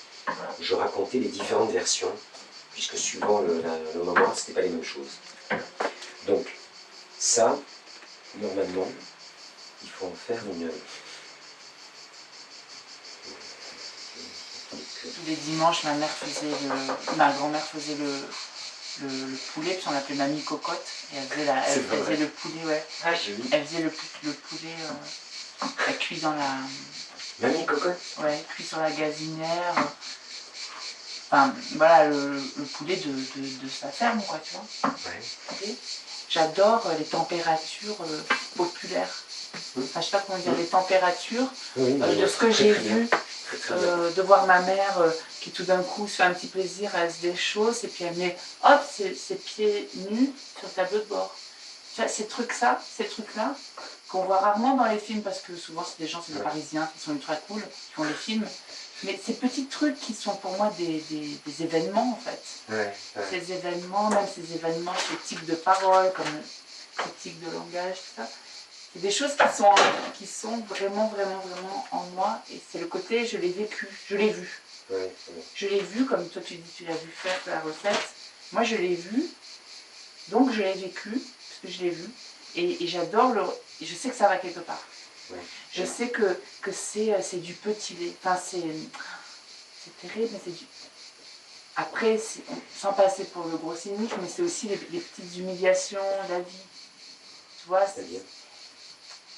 je racontais les différentes versions, puisque suivant le moment, ce n'était pas les mêmes choses. Donc, ça, normalement, il faut en faire une... Tous les dimanches, ma grand-mère faisait le poulet, puis on l'appelait Mamie Cocotte, et elle faisait le poulet, ouais. Ah, j'ai vu. Elle faisait le poulet cuit dans la... Mamie Cocotte? Ouais, cuit sur la gazinière. Enfin, voilà, le poulet de sa ferme, quoi, tu vois. Ouais. Okay. J'adore les températures populaires. Enfin, je sais pas comment dire, les températures de ce que j'ai vu, de voir ma mère qui tout d'un coup se fait un petit plaisir, elle se déchausse et puis elle met, hop, ses pieds nus sur le tableau de bord. Tu vois, ces trucs-là, qu'on voit rarement dans les films, parce que souvent c'est des Parisiens qui sont ultra cool, qui font les films. Mais ces petits trucs qui sont pour moi des événements en fait. Ouais. Ces événements, même ces événements, ces types de paroles, comme ces types de langage, tout ça. C'est des choses qui sont vraiment, vraiment, vraiment en moi. Et c'est le côté, je l'ai vécu, je l'ai vu. Ouais. Je l'ai vu, comme toi tu dis, tu l'as vu faire la recette. Moi je l'ai vu, donc je l'ai vécu, parce que je l'ai vu. Et j'adore je sais que ça va quelque part. Ouais. Je sais que c'est du petit lait. Enfin, c'est terrible, mais c'est du... Après, sans passer pour le gros cynique, mais c'est aussi les petites humiliations de la vie. Tu vois,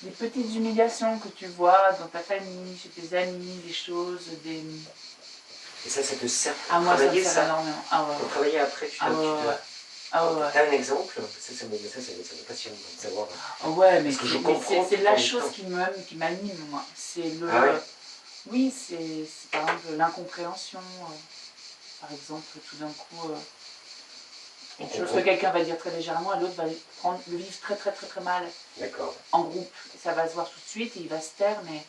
les petites humiliations que tu vois dans ta famille, chez tes amis, des choses, des... Et ça te sert pour moi, travailler ça me sert énormément. Ah ouais. Pour travailler après, tu as un exemple? Ça me passionne de savoir. Ouais, mais c'est la chose qui m'anime, moi. C'est le... Ah ouais. Oui, c'est par exemple l'incompréhension. Par exemple, tout d'un coup, une chose que quelqu'un va dire très légèrement et l'autre va le vivre très très très très mal D'accord. en groupe. Et ça va se voir tout de suite et il va se taire, mais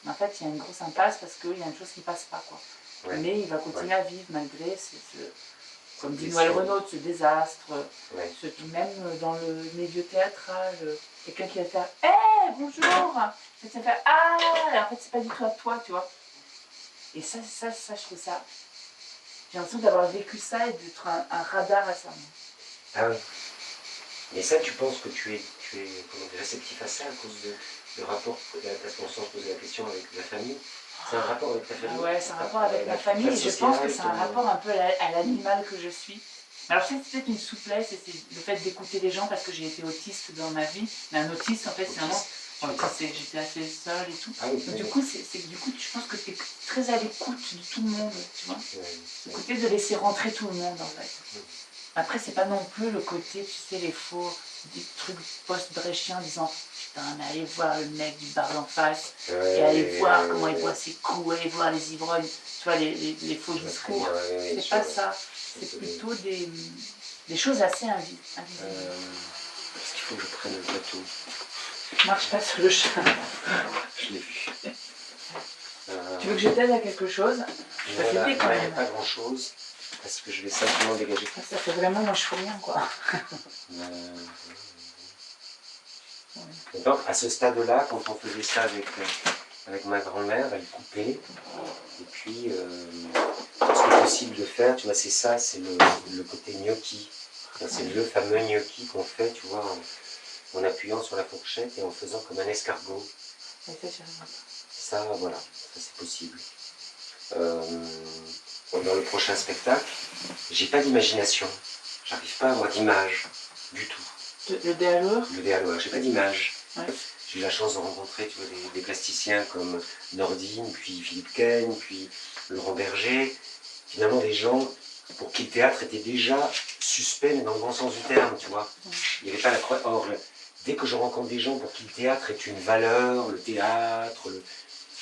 en fait, il y a une grosse impasse parce qu'il y a une chose qui passe pas, quoi. Ouais. Mais il va continuer à vivre malgré comme dit blessure. Noël Renaud, ce désastre. Ouais. Même dans le milieu théâtral, quelqu'un qui va faire « Hé, bonjour !» Ça va faire « Ah !» Et en fait, c'est pas du tout à toi, tu vois. Et ça, je trouve ça... J'ai l'impression d'avoir vécu ça et d'être un radar à ça. Ah oui. Mais ça, tu penses que tu es comment dire, réceptif à ça à cause de rapport, parce qu'on s'en pose la question avec la famille. C'est un rapport avec ta famille? Ah ouais, c'est un rapport avec ma famille et je pense que c'est un rapport un peu à l'animal que je suis. Alors c'est peut-être une souplesse et c'est le fait d'écouter les gens parce que j'ai été autiste dans ma vie. Mais un autiste, en fait, c'est vraiment... J'étais assez seule et tout. Ah oui, donc, du coup, je pense que tu es très à l'écoute de tout le monde, tu vois. Le côté de laisser rentrer tout le monde, en fait. Après, c'est pas non plus le côté, tu sais, les faux, des trucs post-bréchiens disant putain, mais allez voir le mec du bar d'en face, et allez voir comment il boit ses coups, allez voir les ivrognes, tu vois, les faux discours. C'est pas ça. C'est plutôt des choses assez invisibles. Est-ce qu'il faut que je prenne le plateau? Marche pas sur le chat. Je l'ai vu. Tu veux que je t'aide à quelque chose? Je peux t'aider quand même. Pas grand chose, parce que je vais simplement dégager. Ça fait vraiment moi je fais rien, quoi. Donc, à ce stade-là, quand on faisait ça avec ma grand-mère, elle coupait. Et puis, ce qui est possible de faire, tu vois, c'est ça, c'est le côté gnocchi. C'est le fameux gnocchi qu'on fait, tu vois, en appuyant sur la fourchette et en faisant comme un escargot. Ça, voilà, ça c'est possible. Dans le prochain spectacle, j'ai pas d'imagination. J'arrive pas à avoir d'image du tout. Le DALOR? Le DALOR, j'ai pas d'image. Ouais. J'ai eu la chance de rencontrer, tu vois, des plasticiens comme Nordine, puis Philippe Caine, puis Laurent Berger. Finalement, des gens pour qui le théâtre était déjà suspect, mais dans le bon sens du terme, tu vois. Il n'y avait pas la croix. Or, dès que je rencontre des gens pour qui le théâtre est une valeur, le théâtre,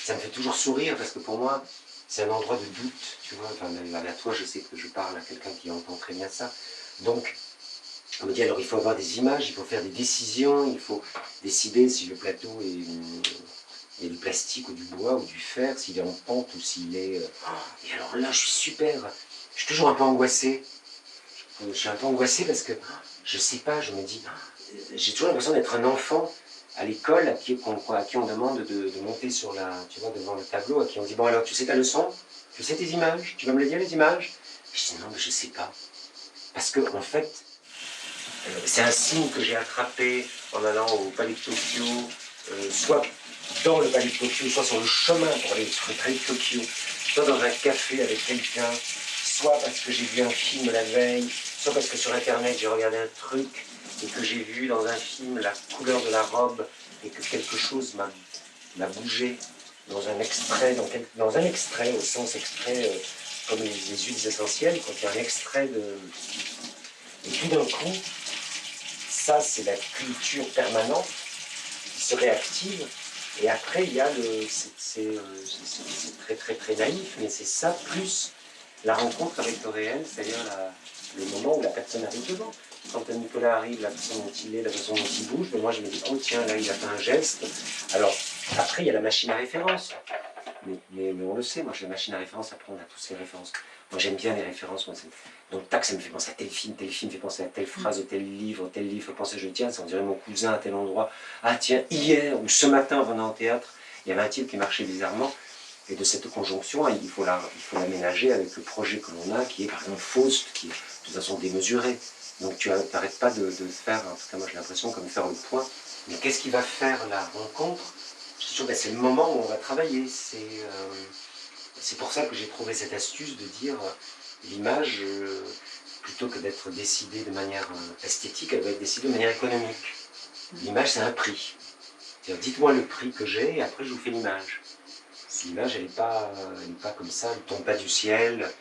ça me fait toujours sourire, parce que pour moi, c'est un endroit de doute, tu vois. Enfin, même à toi, je sais que je parle à quelqu'un qui entend très bien ça. Donc, on me dit, alors il faut avoir des images, il faut faire des décisions, il faut décider si le plateau il y a du plastique ou du bois ou du fer, s'il est en pente ou s'il est... Et alors là, je suis toujours un peu angoissé. Je suis un peu angoissé parce que je sais pas, je me dis, j'ai toujours l'impression d'être un enfant à l'école à qui on demande de monter sur tu vois, devant le tableau, à qui on dit, bon alors tu sais ta leçon, tu sais tes images, tu vas me les dire les images? Je dis non, mais je sais pas. Parce que en fait, c'est un signe que j'ai attrapé en allant au Palais de Tokyo, soit dans le Palais de Tokyo, soit sur le chemin pour aller sur le Palais de Tokyo, soit dans un café avec quelqu'un, soit parce que j'ai vu un film la veille, soit parce que sur internet j'ai regardé un truc et que j'ai vu dans un film la couleur de la robe et que quelque chose m'a bougé dans un extrait, au sens extrait, comme les huiles essentielles, quand il y a un extrait de... Et puis d'un coup, ça c'est la culture permanente qui se réactive. Et après, il y a c'est très très très naïf, mais c'est ça plus la rencontre avec le réel, c'est-à-dire le moment où la personne arrive devant. Quand Nicolas arrive, la façon dont il est, la façon dont il bouge, ben moi je me dis, oh tiens, là il a fait un geste. Alors, après, il y a la machine à référence. Mais on le sait, moi j'ai la machine à référence, après on a tous les références. Moi j'aime bien les références, donc tac, ça me fait penser à tel film fait penser à telle phrase, tel livre fait penser, je tiens, ça on dirait mon cousin à tel endroit. Ah tiens, hier ou ce matin en venant au théâtre, il y avait un type qui marchait bizarrement. Et de cette conjonction, il faut l'aménager avec le projet que l'on a, qui est par exemple Faust, qui est de toute façon démesuré. Donc tu n'arrêtes pas de faire, en tout cas moi j'ai l'impression, comme faire le point. Mais qu'est-ce qui va faire la rencontre? Je suis sûr que c'est le moment où on va travailler. C'est pour ça que j'ai trouvé cette astuce de dire l'image, plutôt que d'être décidée de manière esthétique, elle va être décidée de manière économique. L'image, c'est un prix. Dites-moi le prix que j'ai et après je vous fais l'image. L'image, elle n'est pas comme ça, elle ne tombe pas du ciel.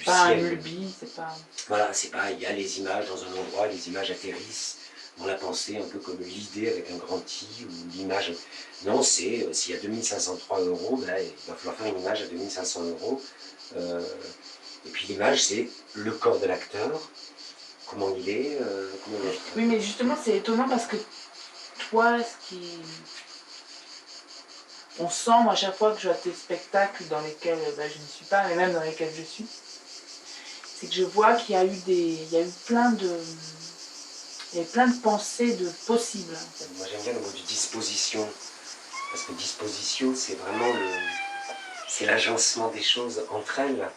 Pas un mulbi, c'est pas... Voilà, c'est pas, il y a les images dans un endroit, les images atterrissent dans la pensée, un peu comme l'idée avec un grand I ou l'image. Non, c'est s'il y a 2503 €, ben, il va falloir faire une image à 2500 €. Et puis l'image, c'est le corps de l'acteur, comment il est, comment il est. Oui, mais justement, c'est étonnant parce que toi, ce qui. On sent, moi, à chaque fois que je vois tes spectacles dans lesquels je ne suis pas, mais même dans lesquels je suis, c'est que je vois qu'il y a eu plein de. Il y a eu plein de pensées de possibles. En fait. Moi, j'aime bien le mot de disposition, parce que disposition, c'est vraiment c'est l'agencement des choses entre elles.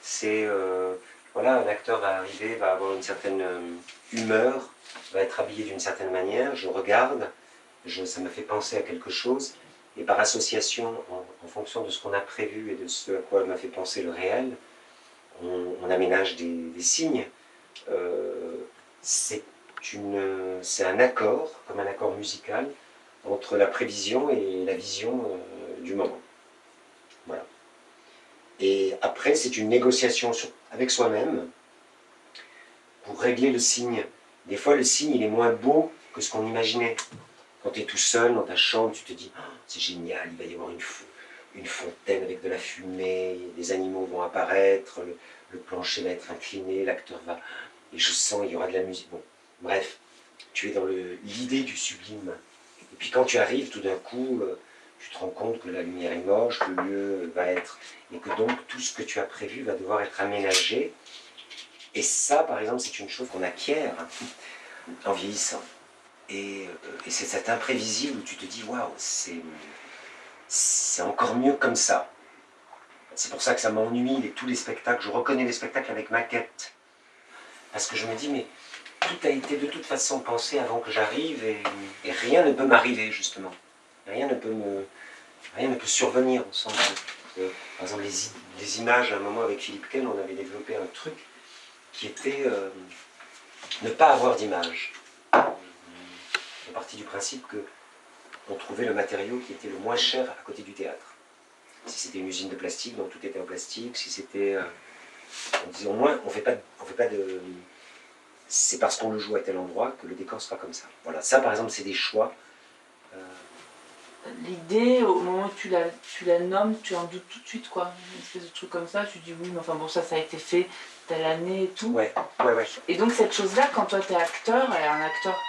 C'est, voilà, un acteur va arriver, va avoir une certaine humeur, va être habillé d'une certaine manière, je regarde, ça me fait penser à quelque chose, et par association, en fonction de ce qu'on a prévu et de ce à quoi m'a fait penser le réel, on aménage des signes. C'est un accord, comme un accord musical, entre la prévision et la vision du moment. Voilà. Et après, c'est une négociation avec soi-même pour régler le signe. Des fois, le signe, il est moins beau que ce qu'on imaginait. Quand tu es tout seul dans ta chambre, tu te dis oh, c'est génial, il va y avoir une fontaine avec de la fumée, des animaux vont apparaître, le plancher va être incliné, l'acteur va... Et je sens, il y aura de la musique. Bon, bref, tu es dans l'idée du sublime. Et puis quand tu arrives, tout d'un coup, tu te rends compte que la lumière est moche, le lieu va être... Et que donc, tout ce que tu as prévu va devoir être aménagé. Et ça, par exemple, c'est une chose qu'on acquiert en vieillissant. Et c'est cet imprévisible où tu te dis, waouh, c'est encore mieux comme ça. C'est pour ça que ça m'ennuie, tous les spectacles. Je reconnais les spectacles avec maquette. Parce que je me dis, mais tout a été de toute façon pensé avant que j'arrive et rien ne peut m'arriver, justement. Rien ne peut survenir au sens que, par exemple, les images, à un moment avec Philippe Ken, on avait développé un truc qui était ne pas avoir d'image. On est parti du principe qu'on trouvait le matériau qui était le moins cher à côté du théâtre. Si c'était une usine de plastique, donc tout était en plastique. Si c'était... on disait au moins, on fait pas de... C'est parce qu'on le joue à tel endroit que le décor sera comme ça. Voilà, ça par exemple, c'est des choix. L'idée, au moment où tu la nommes, tu en doutes tout de suite, quoi. Une espèce de truc comme ça, tu dis oui, mais enfin bon, ça a été fait telle année et tout. Ouais. Et donc cette chose-là, quand toi t'es acteur, et un acteur,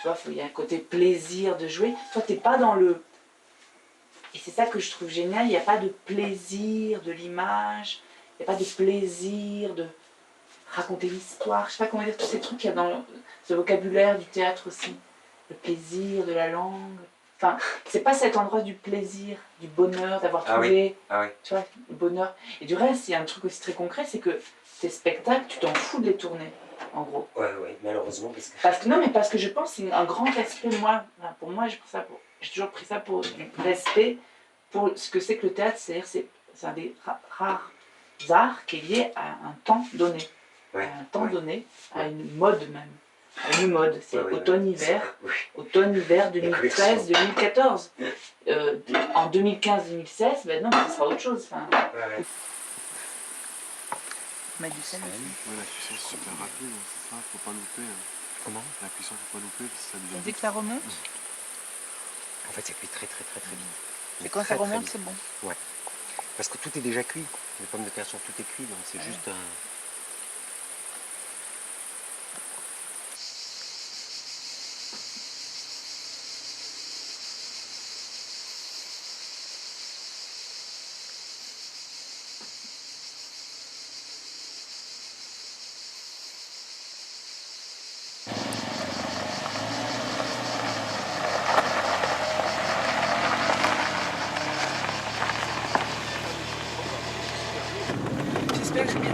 tu vois, il y a un côté plaisir de jouer, toi t'es pas dans le... Et c'est ça que je trouve génial, il n'y a pas de plaisir de l'image, il n'y a pas de plaisir de raconter l'histoire, je sais pas comment dire, tous ces trucs qu'il y a dans ce vocabulaire du théâtre aussi. Le plaisir de la langue. Enfin, c'est pas cet endroit du plaisir, du bonheur, d'avoir trouvé, tu vois, le bonheur. Et du reste, il y a un truc aussi très concret, c'est que tes spectacles, tu t'en fous de les tourner, en gros. Ouais, malheureusement. Parce que je pense que c'est un grand respect, moi, pour moi, j'ai toujours pris ça pour respect pour ce que c'est que le théâtre, c'est-à-dire c'est un des rares arts qui est lié à un temps donné. À un temps donné, à une mode même. Une mode, c'est automne-hiver, automne-hiver 2013-2014. En 2015-2016, ben non, ce sera autre chose. Enfin. Ma Lucelle aussi. Ouais, la puissance est super rapide, c'est ça, faut pas louper. Comment ? La puissance, faut pas louper, ça devient... Dès que ça remonte, En fait, ça cuit très très très très vite. et quand ça remonte, c'est bon. Ouais. Parce que tout est déjà cuit. Les pommes de terre sont toutes cuites, donc c'est juste un... J'espère que j'ai bien...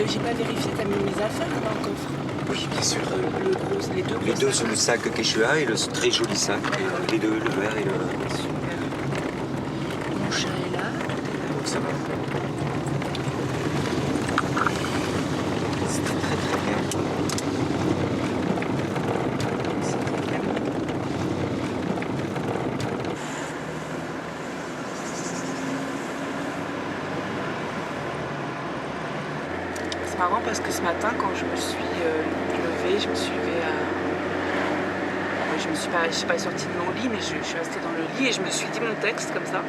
J'ai pas vérifié, t'as mis mes affaires dans le coffre. Oui, bien sûr. Les deux Les gros deux sacs. sur le sac Quechua et le très joli sac. Les deux, le vert et le... Super. Mon chat est là. Donc ça va. C'est très très très bien. C'est très bien. C'est marrant parce que ce matin, quand je me suis levée, je me suis levée à je suis pas sortie de mon lit, mais je suis restée dans le lit et je me suis dit mon texte comme ça.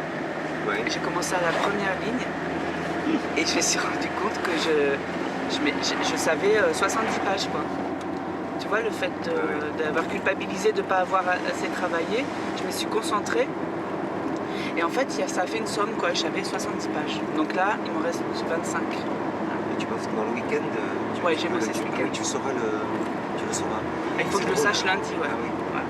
Ouais. J'ai commencé à la première ligne et je me suis rendu compte que je savais 70 pages, quoi. Tu vois, le fait d'avoir culpabilisé de ne pas avoir assez travaillé, je me suis concentrée. Et en fait, ça a fait une somme, quoi. J'avais 70 pages. Donc là, il me reste 25. Et tu penses que dans le week-end, Ouais, j'ai bossé ce week-end. tu le sauras. Il faut que je le sache lundi, ouais. Ah oui. Ouais.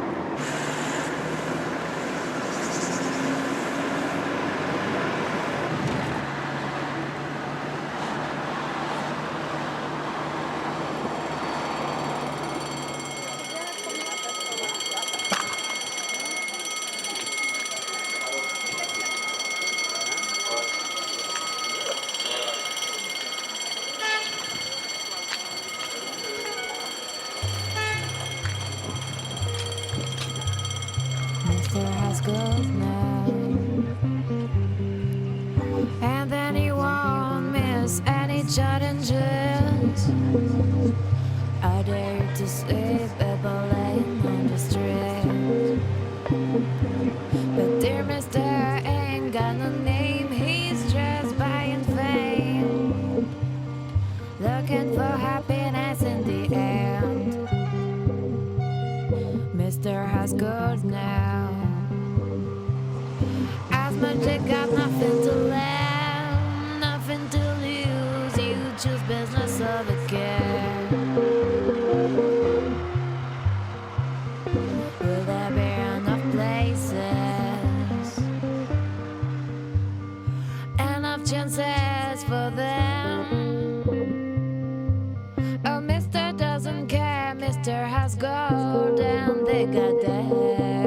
Mr. Haskell's now. And then he won't miss any challenges. I dare to see people laying on the street. But dear Mr. ain't got no name, he's just buying fame. Looking for happiness in the end. Mr. Haskell now. As much they got nothing to lend, nothing to lose. You choose business over care. Will there be enough places, enough chances for them? Oh, Mr. doesn't care, Mr. has gold, and they got there.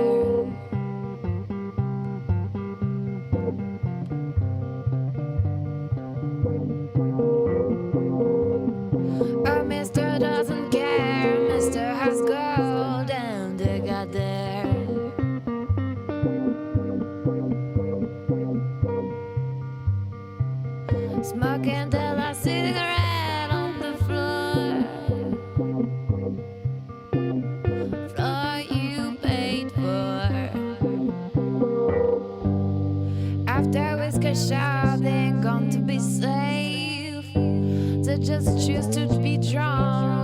Oh, Mr. doesn't care, Mr. has gold, and they got there. Smoking the last cigarette on the floor. Floor you paid for. After whiskey shop, they ain't going to be safe. They just choose to be drunk.